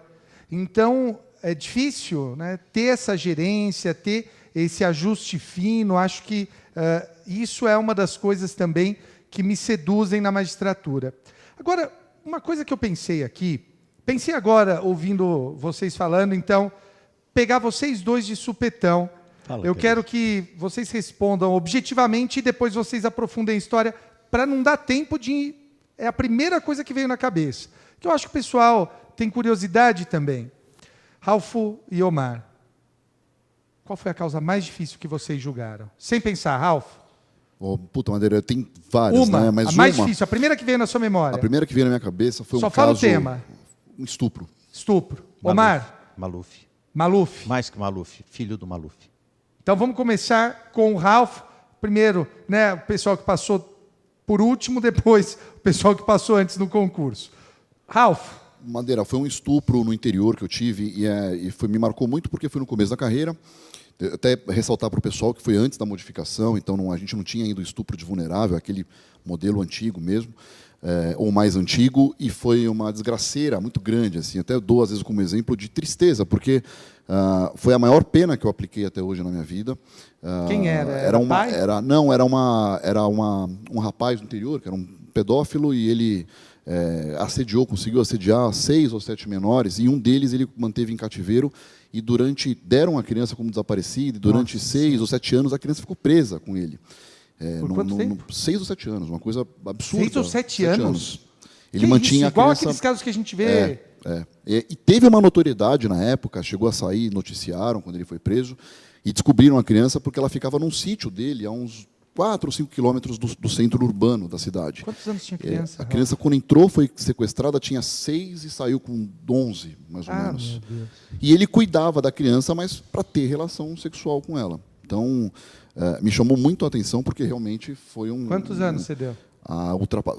[SPEAKER 1] Então, é difícil, né, ter essa gerência, ter esse ajuste fino. Acho que isso é uma das coisas também que me seduzem na magistratura. Agora, uma coisa que eu pensei agora, ouvindo vocês falando, então, pegar vocês dois de supetão. Eu quero que vocês respondam objetivamente e depois vocês aprofundem a história, para não dar tempo de... É a primeira coisa que veio na cabeça. Que eu acho que o pessoal tem curiosidade também. Ralfo e Omar, qual foi a causa mais difícil que vocês julgaram? Sem pensar, Ralfo.
[SPEAKER 2] Puta, Madeira, tem várias, né? Mas
[SPEAKER 1] a mais difícil, a primeira que veio na sua memória.
[SPEAKER 2] A primeira que veio na minha cabeça foi
[SPEAKER 1] Só fala o tema.
[SPEAKER 2] Um estupro.
[SPEAKER 1] Estupro. Omar.
[SPEAKER 3] Maluf.
[SPEAKER 1] Maluf.
[SPEAKER 3] Mais que Maluf, filho do Maluf.
[SPEAKER 1] Então vamos começar com o Ralph. Primeiro, né, o pessoal que passou por último, depois o pessoal que passou antes no concurso. Ralph.
[SPEAKER 2] Madeira, foi um estupro no interior que eu tive e me marcou muito porque foi no começo da carreira. Até ressaltar para o pessoal que foi antes da modificação, então a gente não tinha ainda o estupro de vulnerável, aquele modelo antigo mesmo, ou mais antigo, e foi uma desgraceira muito grande, assim, até dou às vezes como exemplo de tristeza, porque foi a maior pena que eu apliquei até hoje na minha vida.
[SPEAKER 1] Quem era?
[SPEAKER 2] Era um rapaz do interior, que era um pedófilo, e ele conseguiu assediar 6 ou 7 menores, e um deles ele manteve em cativeiro, e deram a criança como desaparecida, e durante 6 ou 7 anos a criança ficou presa com ele.
[SPEAKER 1] Por quanto tempo?
[SPEAKER 2] 6 ou 7 anos, uma coisa absurda.
[SPEAKER 1] 6 ou 7 anos?
[SPEAKER 2] Ele mantinha
[SPEAKER 1] isso? Igual
[SPEAKER 2] a criança...
[SPEAKER 1] aqueles casos que a gente vê
[SPEAKER 2] E teve uma notoriedade na época, chegou a sair, noticiaram quando ele foi preso, e descobriram a criança porque ela ficava num sítio dele, a uns 4 ou 5 quilômetros do centro urbano da cidade.
[SPEAKER 1] Quantos anos tinha a criança?
[SPEAKER 2] A criança, quando entrou, foi sequestrada, tinha 6 e saiu com 11, mais ou menos.
[SPEAKER 1] Meu Deus.
[SPEAKER 2] E ele cuidava da criança, mas para ter relação sexual com ela. Então, me chamou muito a atenção, porque realmente foi um...
[SPEAKER 1] Quantos anos você deu?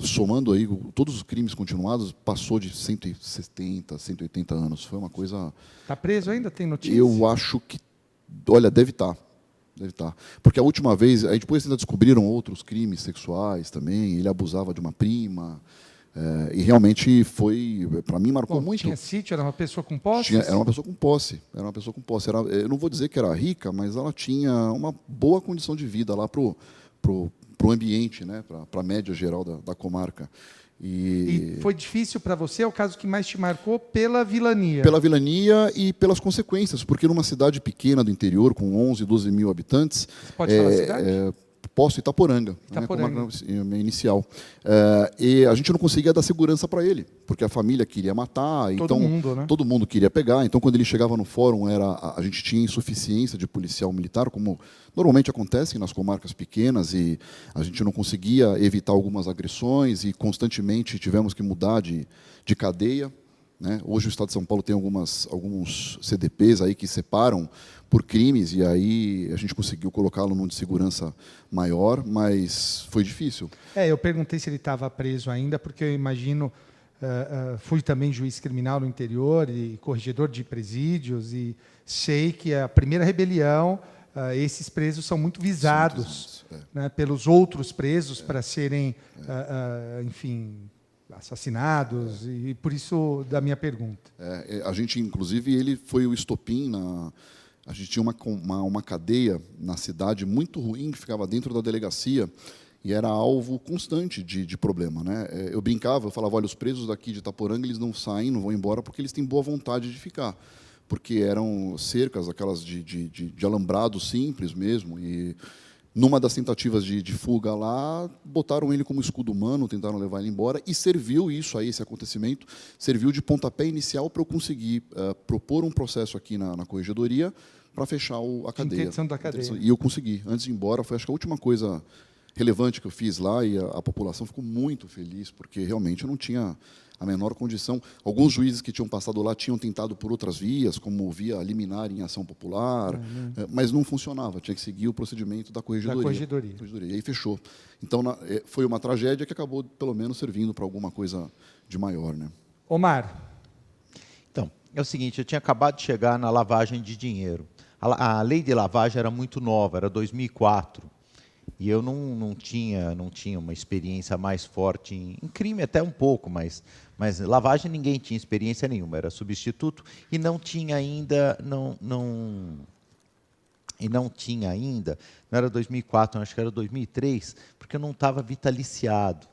[SPEAKER 2] Somando aí todos os crimes continuados, passou de 170, 180 anos. Foi uma coisa...
[SPEAKER 1] Está preso ainda? Tem notícia?
[SPEAKER 2] Eu acho que... Olha, deve estar. Deve estar. Porque a última vez... Aí depois ainda descobriram outros crimes sexuais também. Ele abusava de uma prima. E realmente foi... Para mim, marcou muito.
[SPEAKER 1] Tinha sítio? Era uma pessoa com posse?
[SPEAKER 2] Era uma pessoa com posse. Era uma pessoa com posse. Eu não vou dizer que era rica, mas ela tinha uma boa condição de vida lá para o ambiente, né? Para a média geral da comarca.
[SPEAKER 1] E foi difícil para você? É o caso que mais te marcou pela vilania?
[SPEAKER 2] Pela vilania e pelas consequências, porque numa cidade pequena do interior, com 11, 12 mil habitantes...
[SPEAKER 1] Você pode falar a cidade?
[SPEAKER 2] Posso, Itaporanga.
[SPEAKER 1] Itaporanga.
[SPEAKER 2] Minha inicial. E a gente não conseguia dar segurança para ele, porque a família queria matar.
[SPEAKER 1] Todo mundo, né?
[SPEAKER 2] Todo mundo queria pegar. Então, quando ele chegava no fórum, a gente tinha insuficiência de policial militar, como normalmente acontece nas comarcas pequenas, e a gente não conseguia evitar algumas agressões, e constantemente tivemos que mudar de cadeia. Né? Hoje o Estado de São Paulo tem alguns CDPs aí que separam por crimes, e aí a gente conseguiu colocá-lo num de segurança maior, mas foi difícil.
[SPEAKER 1] Eu perguntei se ele estava preso ainda, porque eu imagino, fui também juiz criminal no interior e corregedor de presídios, e sei que a primeira rebelião, esses presos são muito visados, né, pelos outros presos para serem, enfim, assassinados, e por isso da minha pergunta.
[SPEAKER 2] A gente, inclusive, ele foi o estopim a gente tinha uma cadeia na cidade muito ruim, que ficava dentro da delegacia, e era alvo constante de problema. Né? Eu brincava, eu falava, olha, os presos daqui de Itaporanga, eles não saem, não vão embora, porque eles têm boa vontade de ficar. Porque eram cercas, aquelas de alambrado simples mesmo, e numa das tentativas de fuga lá, botaram ele como escudo humano, tentaram levar ele embora, e serviu isso aí, esse acontecimento, serviu de pontapé inicial para eu conseguir propor um processo aqui na corregedoria para fechar a cadeia.
[SPEAKER 1] Interdição da cadeia.
[SPEAKER 2] E eu consegui. Antes de ir embora, foi acho que a última coisa relevante que eu fiz lá, e a população ficou muito feliz, porque realmente eu não tinha a menor condição. Alguns juízes que tinham passado lá tinham tentado por outras vias, como via liminar em ação popular, mas não funcionava, tinha que seguir o procedimento da corregedoria. E aí fechou. Então, foi uma tragédia que acabou, pelo menos, servindo para alguma coisa de maior. Né?
[SPEAKER 1] Omar.
[SPEAKER 3] Então, é o seguinte, eu tinha acabado de chegar na lavagem de dinheiro. A lei de lavagem era muito nova, era 2004. E eu não tinha uma experiência mais forte em crime, até um pouco, mas lavagem ninguém tinha experiência nenhuma, era substituto, e não tinha ainda, não era 2004, acho que era 2003, porque eu não estava vitaliciado.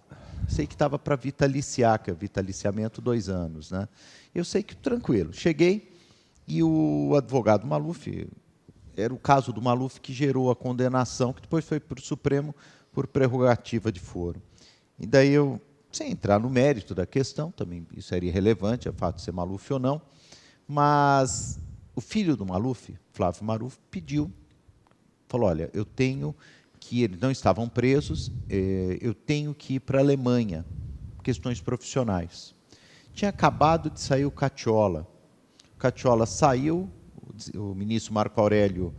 [SPEAKER 3] Sei que estava para vitaliciar, que é vitaliciamento 2 anos. Né? Eu sei que tranquilo. Cheguei e o advogado Maluf, era o caso do Maluf que gerou a condenação, que depois foi para o Supremo por prerrogativa de foro. E daí eu, sem entrar no mérito da questão, também isso era irrelevante, o fato de ser Maluf ou não, mas o filho do Maluf, Flávio Maluf, falou, olha, eu tenho que, eles não estavam presos, eu tenho que ir para a Alemanha, questões profissionais. Tinha acabado de sair o Cacciola. O Cacciola saiu, o ministro Marco Aurélio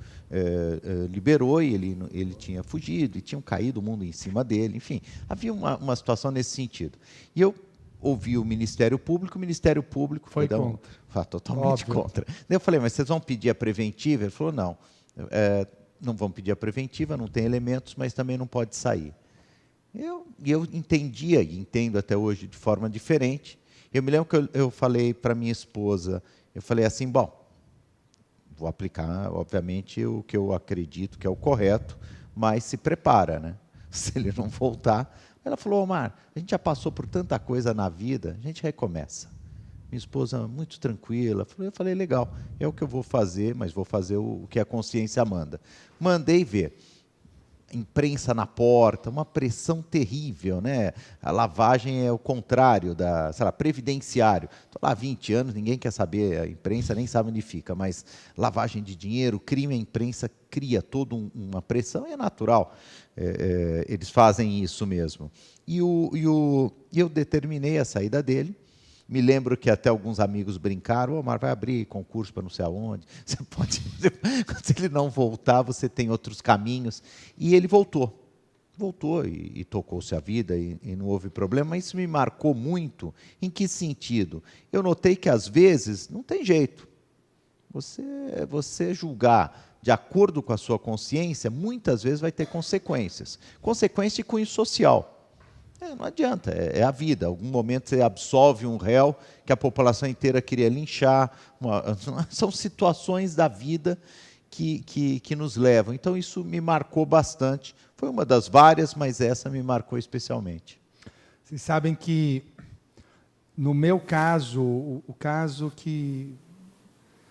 [SPEAKER 3] liberou, e ele tinha fugido, e tinham caído o mundo em cima dele, enfim, havia uma situação nesse sentido. E eu ouvi o Ministério Público
[SPEAKER 1] foi contra.
[SPEAKER 3] Totalmente contra. Daí eu falei, mas vocês vão pedir a preventiva? Ele falou, não, não vão pedir a preventiva, não tem elementos, mas também não pode sair. Eu entendia, e entendo até hoje de forma diferente. Eu me lembro que eu falei para minha esposa, eu falei assim, bom, vou aplicar, obviamente, o que eu acredito que é o correto, mas se prepara, né? Se ele não voltar. Ela falou, Omar, a gente já passou por tanta coisa na vida, a gente recomeça. Minha esposa, muito tranquila, eu falei, legal, é o que eu vou fazer, mas vou fazer o que a consciência manda. Mandei ver. imprensa na porta, uma pressão terrível, né? A lavagem é o contrário da, sei lá, previdenciário. Estou lá há 20 anos, ninguém quer saber, a imprensa nem sabe onde fica, mas lavagem de dinheiro, crime, a imprensa cria toda uma pressão e é natural. Eles fazem isso mesmo. E eu determinei a saída dele. Me lembro que até alguns amigos brincaram, o Omar vai abrir concurso para não sei aonde. Você pode, se ele não voltar, você tem outros caminhos. E ele voltou. Voltou e tocou-se a vida e não houve problema. Mas isso me marcou muito. Em que sentido? Eu notei que, às vezes, não tem jeito. Você julgar de acordo com a sua consciência, muitas vezes vai ter consequências. Consequência de cunho social. Não adianta, é a vida. Em algum momento você absolve um réu que a população inteira queria linchar. São situações da vida que nos levam. Então, isso me marcou bastante. Foi uma das várias, mas essa me marcou especialmente.
[SPEAKER 1] Vocês sabem que, no meu caso, o caso que...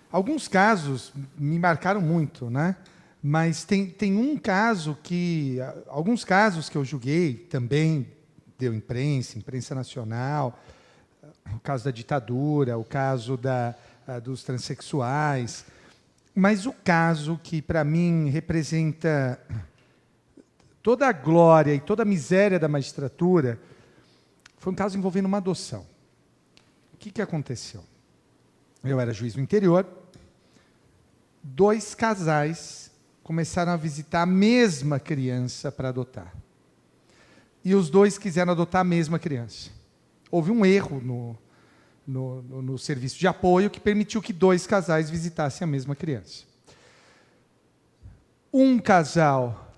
[SPEAKER 1] Alguns casos me marcaram muito, né? Mas tem um caso que... Alguns casos que eu julguei também... deu imprensa nacional, o caso da ditadura, o caso dos transexuais. Mas o caso que, para mim, representa toda a glória e toda a miséria da magistratura, foi um caso envolvendo uma adoção. O que aconteceu? Eu era juiz no interior, 2 casais começaram a visitar a mesma criança para adotar. E os 2 quiseram adotar a mesma criança. Houve um erro no serviço de apoio que permitiu que 2 casais visitassem a mesma criança. Um casal,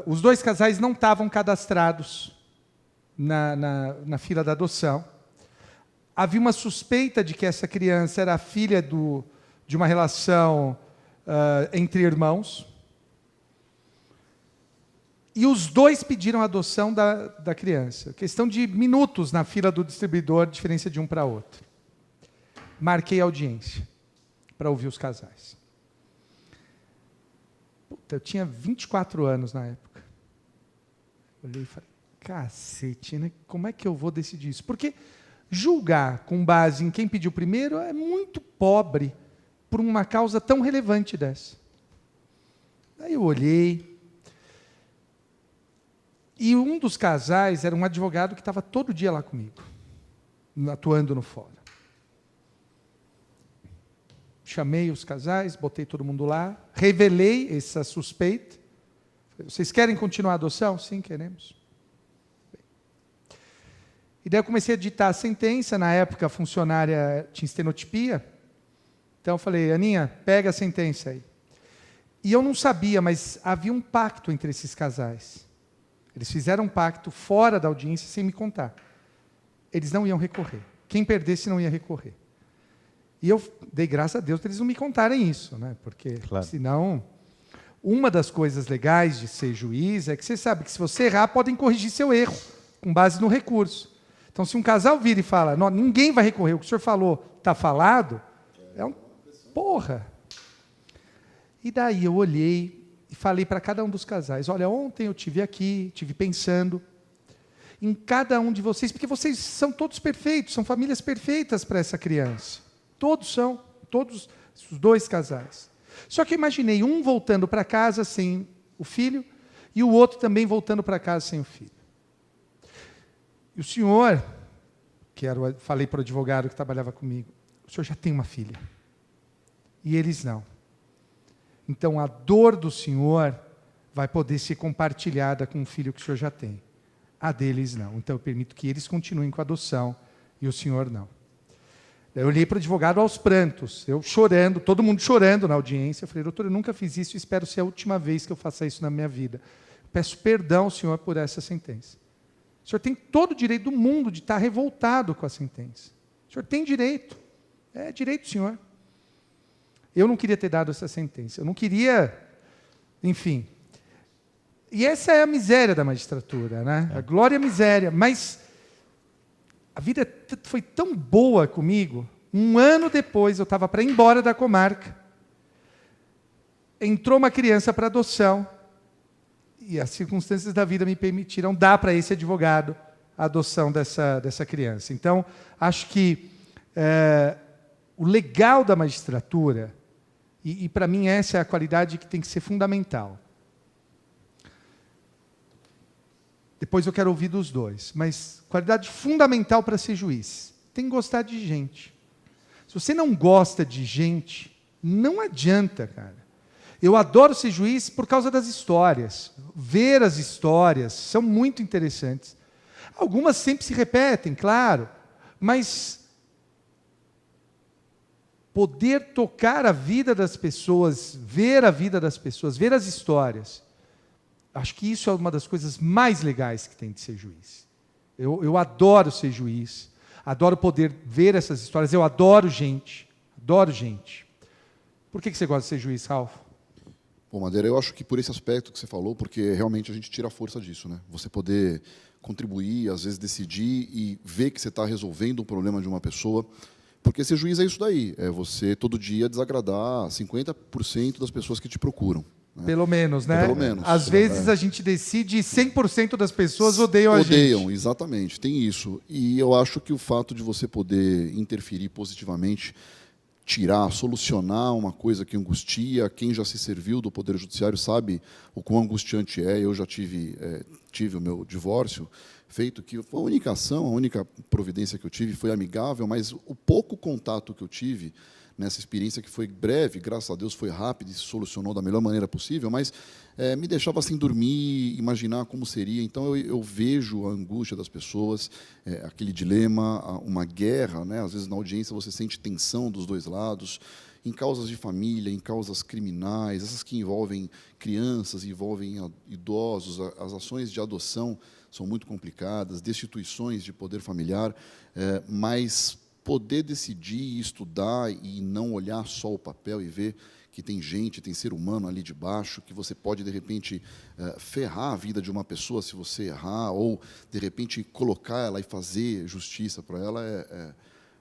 [SPEAKER 1] os 2 casais não estavam cadastrados na fila da adoção. Havia uma suspeita de que essa criança era filha de uma relação entre irmãos. E os 2 pediram a adoção da criança. Questão de minutos na fila do distribuidor, diferença de um para outro. Marquei a audiência para ouvir os casais. Puta, eu tinha 24 anos na época. Olhei e falei, cacete, né? Como é que eu vou decidir isso? Porque julgar com base em quem pediu primeiro é muito pobre por uma causa tão relevante dessa. Aí eu olhei... E um dos casais era um advogado que estava todo dia lá comigo, atuando no fórum. Chamei os casais, botei todo mundo lá, revelei essa suspeita. Vocês querem continuar a adoção? Sim, queremos. E daí eu comecei a ditar a sentença. Na época, a funcionária tinha estenotipia. Então eu falei, Aninha, pega a sentença aí. E eu não sabia, mas havia um pacto entre esses casais. Eles fizeram um pacto fora da audiência sem me contar. Eles não iam recorrer. Quem perdesse não ia recorrer. E eu dei graças a Deus para eles não me contarem isso, né? Porque, claro, senão... Uma das coisas legais de ser juiz é que você sabe que se você errar, podem corrigir seu erro, com base no recurso. Então, se um casal vira e fala, não, ninguém vai recorrer, o que o senhor falou está falado, é um... Porra! E daí eu olhei... E falei para cada um dos casais, olha, ontem eu estive pensando em cada um de vocês, porque vocês são todos perfeitos, são famílias perfeitas para essa criança. Todos são, todos os 2 casais. Só que eu imaginei um voltando para casa sem o filho e o outro também voltando para casa sem o filho. E o senhor, falei para o advogado que trabalhava comigo, o senhor já tem uma filha. E eles não. Então, a dor do senhor vai poder ser compartilhada com o filho que o senhor já tem. A deles, não. Então, eu permito que eles continuem com a adoção e o senhor não. Eu olhei para o advogado aos prantos, eu chorando, todo mundo chorando na audiência. Eu falei, doutor, eu nunca fiz isso e espero ser a última vez que eu faça isso na minha vida. Peço perdão ao senhor por essa sentença. O senhor tem todo o direito do mundo de estar revoltado com a sentença. O senhor tem direito. É direito do senhor. Eu não queria ter dado essa sentença. Eu não queria... Enfim. E essa é a miséria da magistratura, né? A glória e a miséria. Mas a vida foi tão boa comigo. Um ano depois, eu estava para ir embora da comarca. Entrou uma criança para adoção. e as circunstâncias da vida me permitiram dar para esse advogado a adoção dessa criança. Então, acho que o legal da magistratura, e para mim essa é a qualidade que tem que ser fundamental. Depois eu quero ouvir dos dois, mas qualidade fundamental para ser juiz, tem que gostar de gente. Se você não gosta de gente, não adianta, cara. Eu adoro ser juiz por causa das histórias. Ver as histórias são muito interessantes. Algumas sempre se repetem, claro, mas poder tocar a vida das pessoas, ver a vida das pessoas, ver as histórias, acho que isso é uma das coisas mais legais que tem de ser juiz. Eu adoro ser juiz, adoro poder ver essas histórias, eu adoro gente, adoro gente. Por que você gosta de ser juiz, Ralf?
[SPEAKER 2] Bom, Madeira, eu acho que por esse aspecto que você falou, porque realmente a gente tira a força disso, né? Você poder contribuir, às vezes decidir e ver que você está resolvendo um problema de uma pessoa, porque ser juiz é isso daí, é você todo dia desagradar 50% das pessoas que te procuram. Né?
[SPEAKER 1] Pelo menos, né?
[SPEAKER 2] Pelo menos.
[SPEAKER 1] Às vezes a gente decide e 100% das pessoas odeiam a gente.
[SPEAKER 2] Odeiam, exatamente, tem isso. E eu acho que o fato de você poder interferir positivamente, tirar, solucionar uma coisa que angustia, quem já se serviu do Poder Judiciário sabe o quão angustiante é. Eu já tive o meu divórcio feito, que foi a única ação, a única providência que eu tive foi amigável, mas o pouco contato que eu tive nessa experiência, que foi breve, graças a Deus foi rápido e se solucionou da melhor maneira possível, mas me deixava sem dormir, imaginar como seria. Então, eu vejo a angústia das pessoas, aquele dilema, uma guerra, né? Às vezes, na audiência, você sente tensão dos dois lados, em causas de família, em causas criminais, essas que envolvem crianças, envolvem idosos, as ações de adoção são muito complicadas, destituições de poder familiar, mas poder decidir e estudar e não olhar só o papel e ver que tem gente, tem ser humano ali de baixo, que você pode, de repente, ferrar a vida de uma pessoa se você errar, ou, de repente, colocar ela e fazer justiça para ela,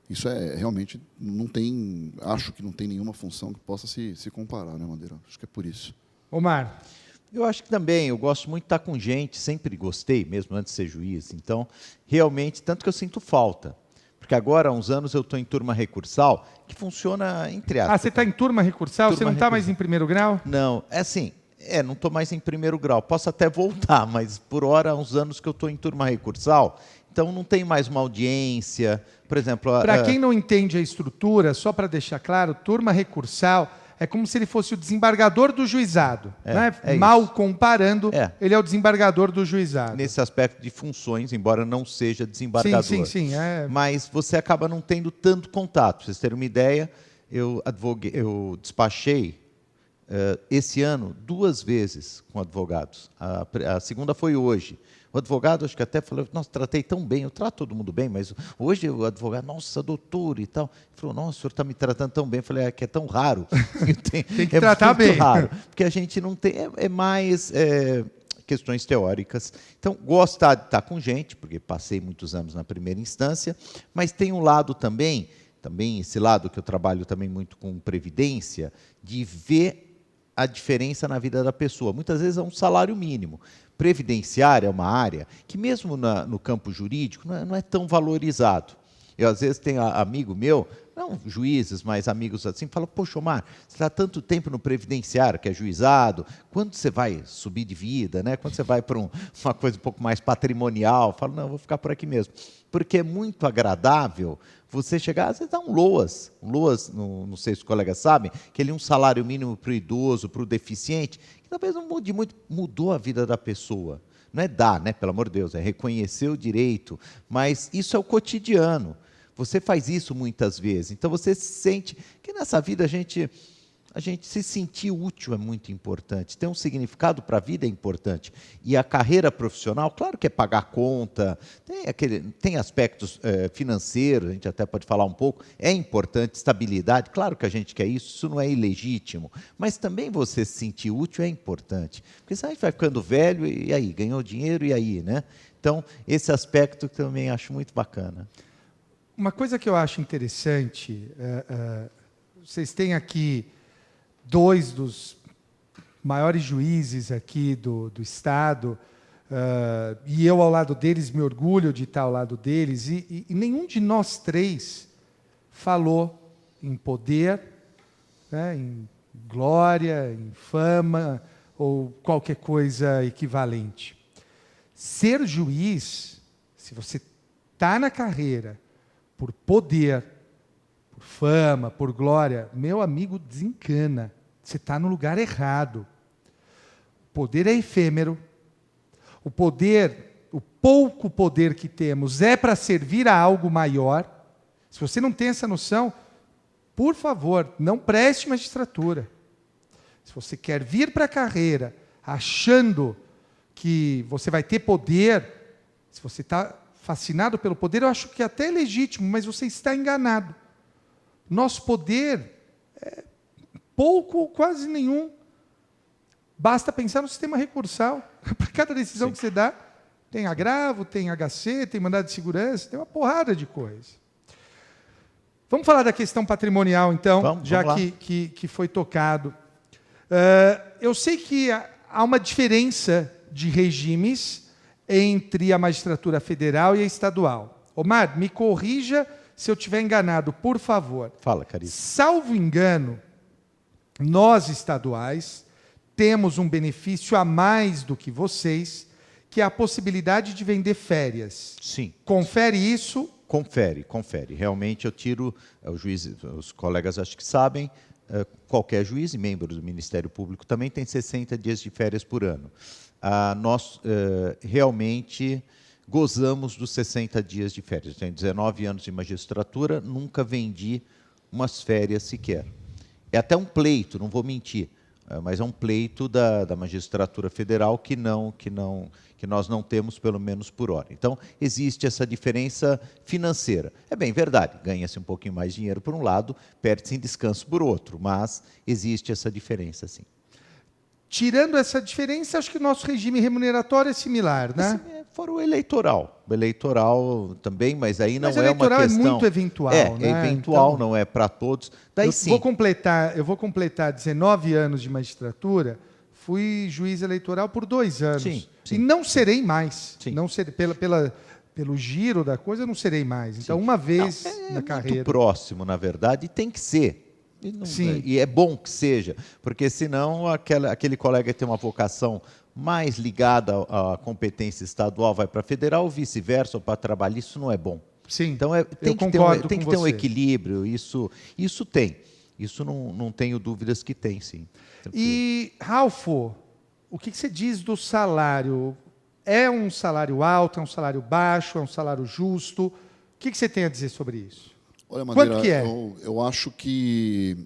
[SPEAKER 2] isso realmente não tem, acho que não tem nenhuma função que possa se comparar, né, Madeira? Acho que é por isso.
[SPEAKER 1] Omar.
[SPEAKER 3] Eu acho que também, eu gosto muito de estar com gente, sempre gostei, mesmo antes de ser juiz. Então, realmente, tanto que eu sinto falta. Porque agora, há uns anos, eu estou em turma recursal, que funciona entre aspas.
[SPEAKER 1] Ah, você está em turma recursal? Você não está mais em primeiro grau?
[SPEAKER 3] Não, é assim, não estou mais em primeiro grau. Posso até voltar, mas por hora, há uns anos que eu estou em turma recursal, então não tem mais uma audiência, por exemplo...
[SPEAKER 1] Para quem não entende a estrutura, só para deixar claro, turma recursal é como se ele fosse o desembargador do juizado. Né? Mal isso. Comparando, ele é o desembargador do juizado.
[SPEAKER 3] Nesse aspecto de funções, embora não seja desembargador.
[SPEAKER 1] Sim.
[SPEAKER 3] Mas você acaba não tendo tanto contato. Para vocês terem uma ideia, eu despachei esse ano 2 vezes com advogados. A segunda foi hoje. O advogado, acho que até falou, nossa, tratei tão bem, eu trato todo mundo bem, mas hoje o advogado, nossa, doutor e tal. Ele falou, nossa, o senhor está me tratando tão bem. Eu falei, que é tão raro.
[SPEAKER 1] Tem que tratar bem.
[SPEAKER 3] É muito raro, porque a gente não tem, é mais questões teóricas. Então, gosto de estar com gente, porque passei muitos anos na primeira instância, mas tem um lado também esse lado que eu trabalho também muito com previdência, de ver a diferença na vida da pessoa. Muitas vezes é um salário mínimo. Previdenciária é uma área que, mesmo no campo jurídico, não é tão valorizado. Eu, às vezes, tenho amigo meu, não juízes, mas amigos assim, falam, poxa, Omar, você está há tanto tempo no previdenciário, que é juizado, quando você vai subir de vida, né? Quando você vai para uma coisa um pouco mais patrimonial? Eu falo, não, eu vou ficar por aqui mesmo. Porque é muito agradável você chegar, às vezes dá um LOAS, não sei se os colegas sabem, que ele é um salário mínimo para o idoso, para o deficiente, que talvez não mude muito, mudou a vida da pessoa. Não é dar, né, pelo amor de Deus, é reconhecer o direito, mas isso é o cotidiano. Você faz isso muitas vezes, então você sente que nessa vida a gente se sentir útil é muito importante, ter um significado para a vida é importante. E a carreira profissional, claro que é pagar conta, tem aspectos financeiros, a gente até pode falar um pouco, é importante, estabilidade, claro que a gente quer isso não é ilegítimo, mas também você se sentir útil é importante, porque senão a gente vai ficando velho e aí, ganhou dinheiro e aí, né? Então, esse aspecto também acho muito bacana.
[SPEAKER 1] Uma coisa que eu acho interessante, vocês têm aqui 2 dos maiores juízes aqui do Estado, e eu ao lado deles, me orgulho de estar ao lado deles, e nenhum de nós três falou em poder, né, em glória, em fama, ou qualquer coisa equivalente. Ser juiz, se você está na carreira por poder, por fama, por glória, meu amigo, desencana. Você está no lugar errado. O poder é efêmero. O poder, o pouco poder que temos é para servir a algo maior. Se você não tem essa noção, por favor, não preste magistratura. Se você quer vir para a carreira achando que você vai ter poder, se você está fascinado pelo poder, eu acho que até é legítimo, mas você está enganado. Nosso poder é pouco ou quase nenhum. Basta pensar no sistema recursal. Para cada decisão que você dá, tem agravo, tem HC, tem mandado de segurança, tem uma porrada de coisa. Vamos falar da questão patrimonial, então,
[SPEAKER 3] vamos
[SPEAKER 1] já
[SPEAKER 3] lá.
[SPEAKER 1] que foi tocado. Eu sei que há uma diferença de regimes entre a magistratura federal e a estadual. Omar, me corrija se eu estiver enganado, por favor.
[SPEAKER 3] Fala, Caríssimo.
[SPEAKER 1] Salvo engano, nós estaduais temos um benefício a mais do que vocês, que é a possibilidade de vender férias.
[SPEAKER 3] Sim.
[SPEAKER 1] Confere isso?
[SPEAKER 3] Confere. Realmente eu tiro, os colegas acho que sabem, qualquer juiz e membro do Ministério Público também tem 60 dias de férias por ano. Nós realmente gozamos dos 60 dias de férias. Eu tenho 19 anos de magistratura, nunca vendi umas férias sequer. É até um pleito, não vou mentir, mas é um pleito da magistratura federal que nós não temos, pelo menos por hora. Então, existe essa diferença financeira. É bem verdade, ganha-se um pouquinho mais de dinheiro por um lado, perde-se em descanso por outro, mas existe essa diferença, sim.
[SPEAKER 1] Tirando essa diferença, acho que o nosso regime remuneratório é similar, né?
[SPEAKER 3] Fora o eleitoral. O eleitoral também, mas aí não
[SPEAKER 1] mas
[SPEAKER 3] é uma questão...
[SPEAKER 1] o eleitoral é muito eventual, né?
[SPEAKER 3] É eventual,
[SPEAKER 1] então,
[SPEAKER 3] não é para todos. Daí sim.
[SPEAKER 1] Eu vou completar 19 anos de magistratura, fui juiz eleitoral por 2 anos.
[SPEAKER 3] Sim.
[SPEAKER 1] E não serei mais.
[SPEAKER 3] Sim.
[SPEAKER 1] Não serei, pelo giro da coisa, eu não serei mais. Então, uma vez na carreira...
[SPEAKER 3] É muito próximo, na verdade, e tem que ser. E é bom que seja, porque senão aquele colega tem uma vocação mais ligada à competência estadual, vai para a federal, ou vice-versa, ou para trabalhar, isso não é bom.
[SPEAKER 1] Sim,
[SPEAKER 3] então tem que ter um equilíbrio, isso tem. Isso não tenho dúvidas que tem, sim.
[SPEAKER 1] E, Ralfo, o que você diz do salário? É um salário alto, é um salário baixo, é um salário justo? O que você tem a dizer sobre isso?
[SPEAKER 2] Olha, Madeira,
[SPEAKER 1] quanto que é?
[SPEAKER 2] Eu acho que,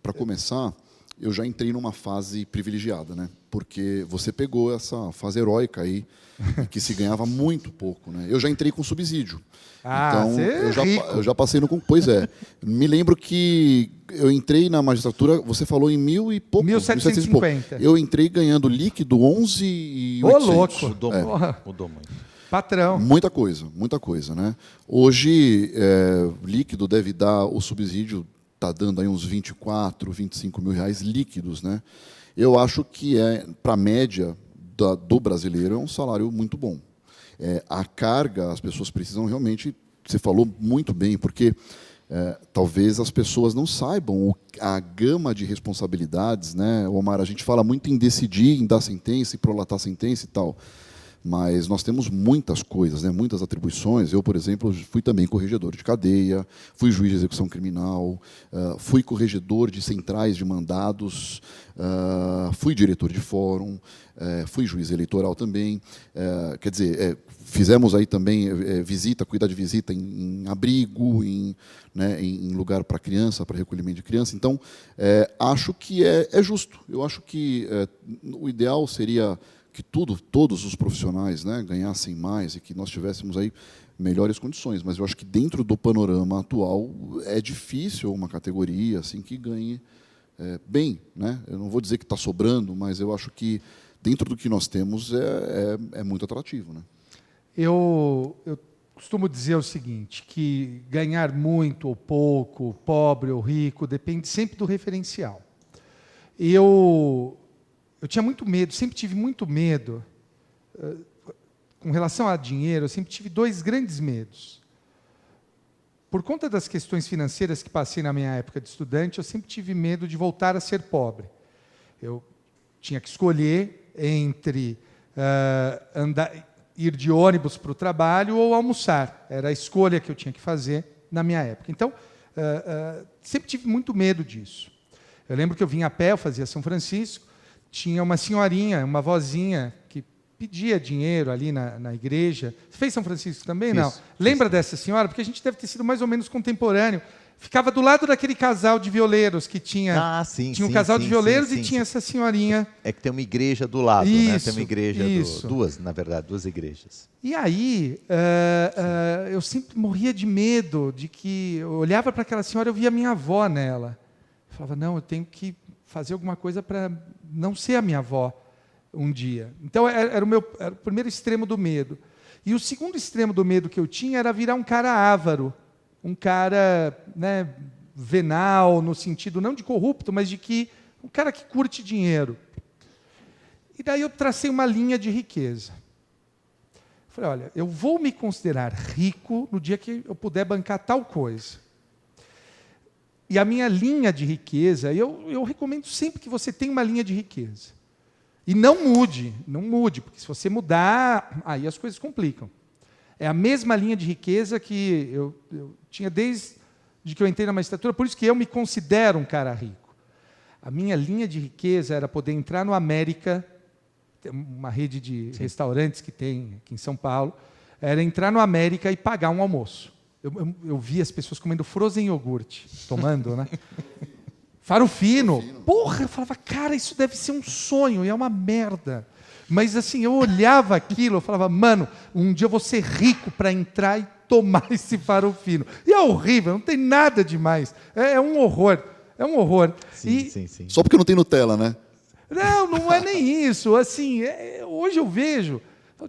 [SPEAKER 2] para começar, eu já entrei numa fase privilegiada, né? Porque você pegou essa fase heróica aí, que se ganhava muito pouco, né? Eu já entrei com subsídio. Então, eu já passei no concurso. Pois é. Me lembro que eu entrei na magistratura, você falou em 1.000 e pouco.
[SPEAKER 1] 1.750.
[SPEAKER 2] Eu entrei ganhando líquido 11.800.
[SPEAKER 1] Ô, louco!
[SPEAKER 3] Mudou muito.
[SPEAKER 1] Patrão.
[SPEAKER 2] Muita coisa, né? Hoje, líquido deve dar, o subsídio está dando aí uns 24, 25 mil reais líquidos, né? Eu acho que para a média do brasileiro, é um salário muito bom. A carga, as pessoas precisam realmente, você falou muito bem, porque talvez as pessoas não saibam a gama de responsabilidades, né? Omar, a gente fala muito em decidir, em dar sentença, em prolatar sentença e tal. Mas nós temos muitas coisas, né? Muitas atribuições. Eu, por exemplo, fui também corregedor de cadeia, fui juiz de execução criminal, fui corregedor de centrais de mandados, fui diretor de fórum, fui juiz eleitoral também. Quer dizer, fizemos aí também visita, cuidar de visita em abrigo, em lugar para criança, para recolhimento de criança. Então, acho que é justo. Eu acho que o ideal seria que todos os profissionais, né, ganhassem mais e que nós tivéssemos aí melhores condições. Mas eu acho que dentro do panorama atual é difícil uma categoria assim que ganhe bem, né? Eu não vou dizer que está sobrando, mas eu acho que dentro do que nós temos é muito atrativo, né?
[SPEAKER 1] Eu costumo dizer o seguinte, que ganhar muito ou pouco, pobre ou rico, depende sempre do referencial. Eu eu tinha muito medo, sempre tive muito medo. Com relação a dinheiro, eu sempre tive 2 grandes medos. Por conta das questões financeiras que passei na minha época de estudante, eu sempre tive medo de voltar a ser pobre. Eu tinha que escolher entre ir de ônibus para o trabalho ou almoçar. Era a escolha que eu tinha que fazer na minha época. Então, sempre tive muito medo disso. Eu lembro que eu vinha a pé, eu fazia São Francisco, tinha uma senhorinha, uma vozinha, que pedia dinheiro ali na igreja. Você fez São Francisco também? Não. Lembra dessa senhora? Porque a gente deve ter sido mais ou menos contemporâneo. Ficava do lado daquele casal de violeiros que tinha. Tinha um casal de violeiros e tinha essa senhorinha.
[SPEAKER 3] É que tem uma igreja do lado, né? Tem uma igreja, duas igrejas.
[SPEAKER 1] E aí, eu sempre morria de medo de que eu olhava para aquela senhora e eu via a minha avó nela. Eu falava, não, eu tenho que fazer alguma coisa para não ser a minha avó um dia. Então, era o primeiro extremo do medo. E o segundo extremo do medo que eu tinha era virar um cara avaro, um cara, né, venal, no sentido não de corrupto, mas de que um cara que curte dinheiro. E daí eu tracei uma linha de riqueza. Falei, olha, eu vou me considerar rico no dia que eu puder bancar tal coisa. E a minha linha de riqueza, eu recomendo sempre que você tenha uma linha de riqueza. E não mude, porque se você mudar, aí as coisas complicam. É a mesma linha de riqueza que eu tinha desde que eu entrei na magistratura, por isso que eu me considero um cara rico. A minha linha de riqueza era poder entrar no América, uma rede de restaurantes que tem aqui em São Paulo, era entrar no América e pagar um almoço. Eu via as pessoas comendo frozen iogurte, tomando, né? Farofino. Porra, eu falava, cara, isso deve ser um sonho, e é uma merda. Mas assim, eu olhava aquilo, eu falava, mano, um dia eu vou ser rico para entrar e tomar esse farofino. E é horrível, não tem nada demais. É um horror. É um horror.
[SPEAKER 3] Sim.
[SPEAKER 2] Só porque não tem Nutella, né?
[SPEAKER 1] Não é nem isso. Assim, hoje eu vejo,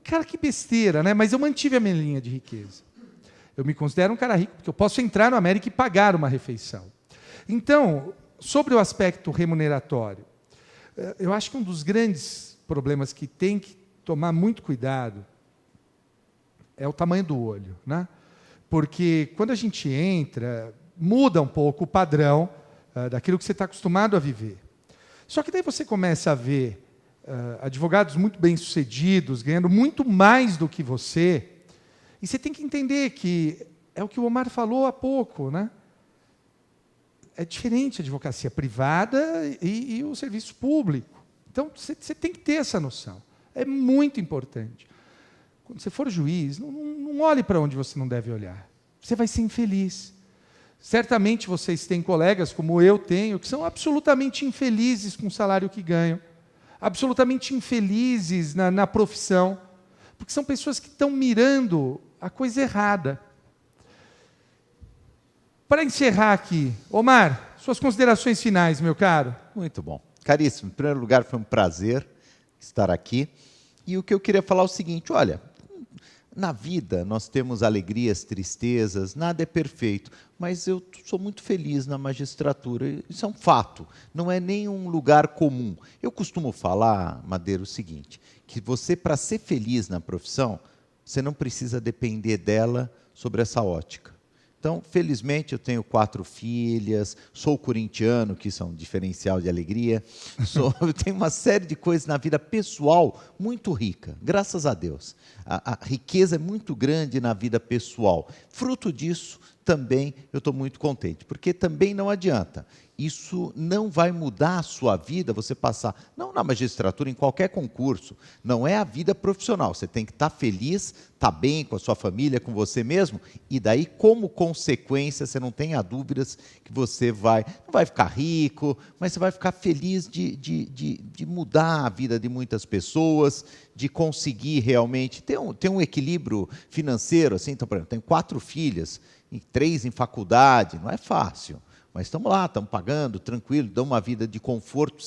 [SPEAKER 1] cara, que besteira, né? Mas eu mantive a minha linha de riqueza. Eu me considero um cara rico, porque eu posso entrar no América e pagar uma refeição. Então, sobre o aspecto remuneratório, eu acho que um dos grandes problemas que tem que tomar muito cuidado é o tamanho do olho, né? Porque quando a gente entra, muda um pouco o padrão daquilo que você está acostumado a viver. Só que daí você começa a ver advogados muito bem-sucedidos, ganhando muito mais do que você, e você tem que entender que é o que o Omar falou há pouco, né? É diferente a advocacia privada e o serviço público. Então, você tem que ter essa noção. É muito importante. Quando você for juiz, não olhe para onde você não deve olhar. Você vai ser infeliz. Certamente vocês têm colegas, como eu tenho, que são absolutamente infelizes com o salário que ganham, absolutamente infelizes na profissão, porque são pessoas que estão mirando a coisa errada. Para encerrar aqui, Omar, suas considerações finais, meu caro.
[SPEAKER 3] Muito bom. Caríssimo, em primeiro lugar, foi um prazer estar aqui. E o que eu queria falar é o seguinte, olha, na vida nós temos alegrias, tristezas, nada é perfeito, mas eu sou muito feliz na magistratura, isso é um fato, não é nem um lugar comum. Eu costumo falar, Madeira, o seguinte, que você, para ser feliz na profissão, você não precisa depender dela sobre essa ótica. Então, felizmente, eu tenho 4 filhas, sou corintiano, que isso é um diferencial de alegria, eu tenho uma série de coisas na vida pessoal muito rica, graças a Deus. A riqueza é muito grande na vida pessoal. Fruto disso, também eu estou muito contente, porque também não adianta. Isso não vai mudar a sua vida, você passar, não na magistratura, em qualquer concurso, não é a vida profissional, você tem que estar feliz, estar bem com a sua família, com você mesmo, e daí, como consequência, você não tenha dúvidas que você não vai ficar rico, mas você vai ficar feliz de mudar a vida de muitas pessoas, de conseguir realmente ter um equilíbrio financeiro, assim. Então, por exemplo, tenho 4 filhas, e 3 em faculdade, não é fácil. Mas estamos lá, estamos pagando, tranquilo, dão uma vida de conforto,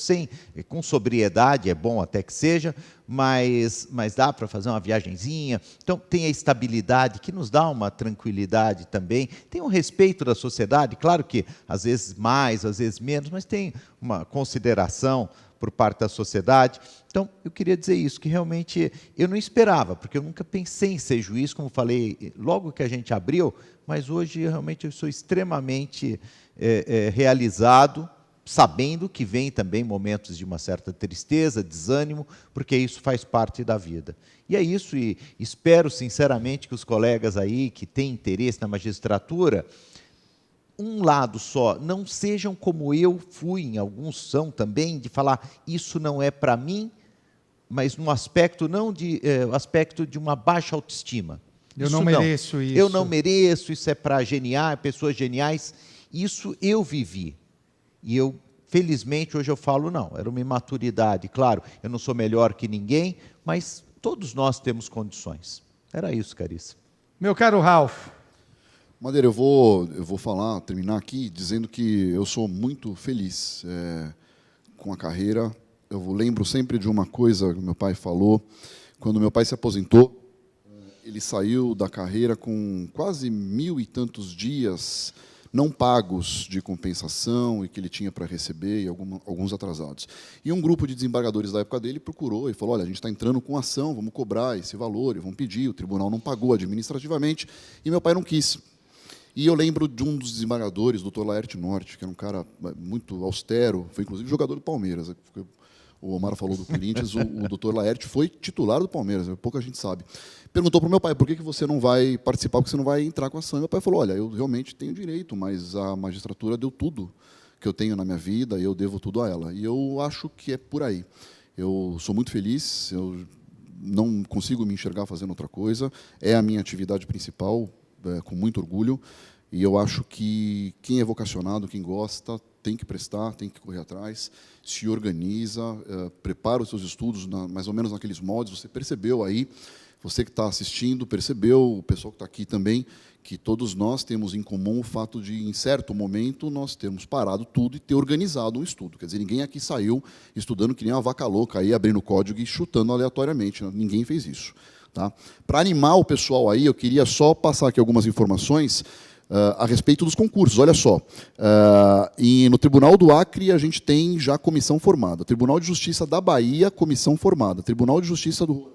[SPEAKER 3] com sobriedade, é bom até que seja, mas dá para fazer uma viagenzinha. Então, tem a estabilidade, que nos dá uma tranquilidade também. Tem um respeito da sociedade, claro que às vezes mais, às vezes menos, mas tem uma consideração por parte da sociedade. Então, eu queria dizer isso, que realmente eu não esperava, porque eu nunca pensei em ser juiz, como falei logo que a gente abriu, mas hoje realmente eu sou extremamente realizado, sabendo que vem também momentos de uma certa tristeza, desânimo, porque isso faz parte da vida. E é isso, e espero sinceramente que os colegas aí que têm interesse na magistratura, um lado só, não sejam como eu fui, alguns são também, de falar, isso não é para mim, mas no aspecto não de aspecto de uma baixa autoestima.
[SPEAKER 1] Eu não mereço isso.
[SPEAKER 3] Eu não mereço, isso é para pessoas geniais. Isso eu vivi. E eu, felizmente, hoje eu falo, não, era uma imaturidade. Claro, eu não sou melhor que ninguém, mas todos nós temos condições. Era isso, caríssimo.
[SPEAKER 1] Meu caro Ralph.
[SPEAKER 2] Madeira, eu vou falar, terminar aqui, dizendo que eu sou muito feliz com a carreira. Eu lembro sempre de uma coisa que meu pai falou. Quando meu pai se aposentou, ele saiu da carreira com quase 1000 e tantos dias não pagos de compensação e que ele tinha para receber, e alguns atrasados. E um grupo de desembargadores da época dele procurou e falou, olha, a gente está entrando com ação, vamos cobrar esse valor, vamos pedir, o tribunal não pagou administrativamente, e meu pai não quis. E eu lembro de um dos desembargadores, o Dr. Laerte Norte, que era um cara muito austero, foi inclusive jogador do Palmeiras. O Omar falou do Corinthians, o Dr. Laerte foi titular do Palmeiras, pouca gente sabe. Perguntou para o meu pai, por que você não vai participar, porque você não vai entrar com a ação? E meu pai falou, olha, eu realmente tenho direito, mas a magistratura deu tudo que eu tenho na minha vida e eu devo tudo a ela. E eu acho que é por aí. Eu sou muito feliz, eu não consigo me enxergar fazendo outra coisa, é a minha atividade principal, com muito orgulho, e eu acho que quem é vocacionado, quem gosta, tem que prestar, tem que correr atrás, se organiza, prepara os seus estudos mais ou menos naqueles moldes. Você percebeu aí, você que está assistindo, percebeu, o pessoal que está aqui também, que todos nós temos em comum o fato de, em certo momento, nós termos parado tudo e ter organizado um estudo. Quer dizer, ninguém aqui saiu estudando que nem uma vaca louca, aí abrindo o código e chutando aleatoriamente. Ninguém fez isso. Tá? Para animar o pessoal aí, eu queria só passar aqui algumas informações a respeito dos concursos. Olha só, e no Tribunal do Acre a gente tem já comissão formada. Tribunal de Justiça da Bahia, comissão formada. Tribunal de Justiça do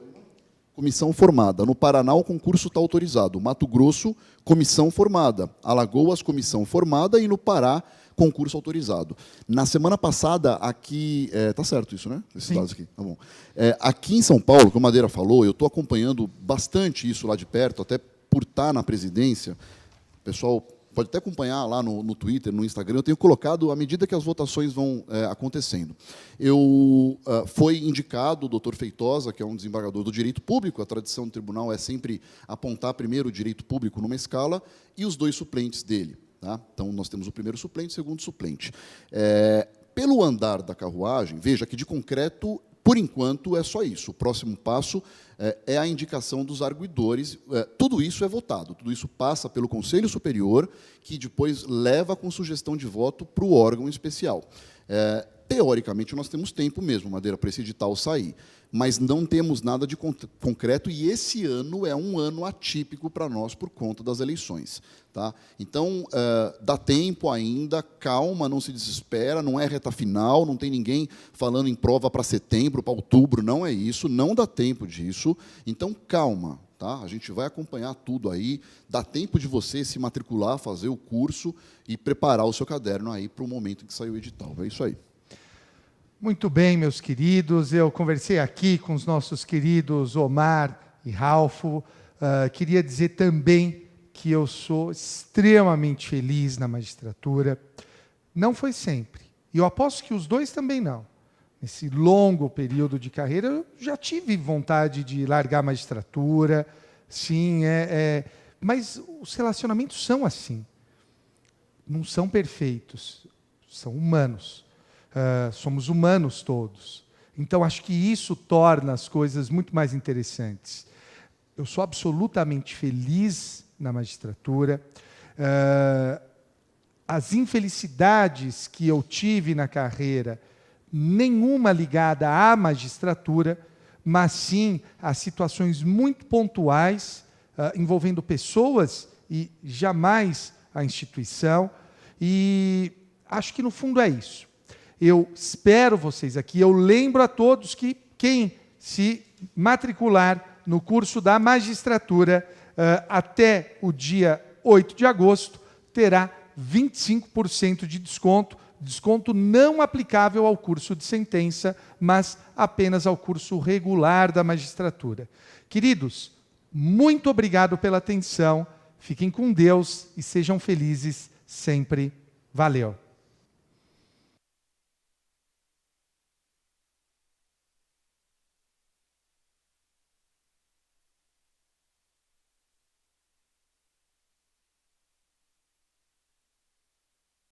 [SPEAKER 2] comissão formada. No Paraná o concurso está autorizado. Mato Grosso, comissão formada. Alagoas, comissão formada. E no Pará, concurso autorizado. Na semana passada, aqui... Tá certo isso, né? Esses dados aqui. Tá bom. Aqui em São Paulo, como a Madeira falou, eu estou acompanhando bastante isso lá de perto, até por estar na presidência. O pessoal pode até acompanhar lá no Twitter, no Instagram. Eu tenho colocado à medida que as votações vão acontecendo. Foi indicado o doutor Feitosa, que é um desembargador do direito público. A tradição do tribunal é sempre apontar primeiro o direito público numa escala e os 2 suplentes dele. Tá? Então, nós temos o primeiro suplente e o segundo suplente. Pelo andar da carruagem, veja que, de concreto, por enquanto, é só isso. O próximo passo é a indicação dos arguidores. Tudo isso é votado, tudo isso passa pelo Conselho Superior, que depois leva com sugestão de voto para o órgão especial. Teoricamente, nós temos tempo mesmo, Madeira, para esse edital sair, mas não temos nada de concreto, e esse ano é um ano atípico para nós por conta das eleições. Tá? Então, dá tempo ainda, calma, não se desespera, não é reta final, não tem ninguém falando em prova para setembro, para outubro, não é isso, não dá tempo disso, então calma. Tá? A gente vai acompanhar tudo aí, dá tempo de você se matricular, fazer o curso e preparar o seu caderno aí para o momento em que sair o edital. É isso aí.
[SPEAKER 1] Muito bem, meus queridos. Eu conversei aqui com os nossos queridos Omar e Ralfo. Queria dizer também que eu sou extremamente feliz na magistratura. Não foi sempre. E eu aposto que os 2 também não. Nesse longo período de carreira, eu já tive vontade de largar a magistratura. Sim, mas os relacionamentos são assim. Não são perfeitos. São humanos. Somos humanos todos. Então, acho que isso torna as coisas muito mais interessantes. Eu sou absolutamente feliz na magistratura. As infelicidades que eu tive na carreira, nenhuma ligada à magistratura, mas sim a situações muito pontuais, envolvendo pessoas e jamais a instituição. E acho que, no fundo, é isso. Eu espero vocês aqui. Eu lembro a todos que quem se matricular no curso da magistratura até o dia 8 de agosto terá 25% de desconto. Desconto não aplicável ao curso de sentença, mas apenas ao curso regular da magistratura. Queridos, muito obrigado pela atenção. Fiquem com Deus e sejam felizes sempre. Valeu!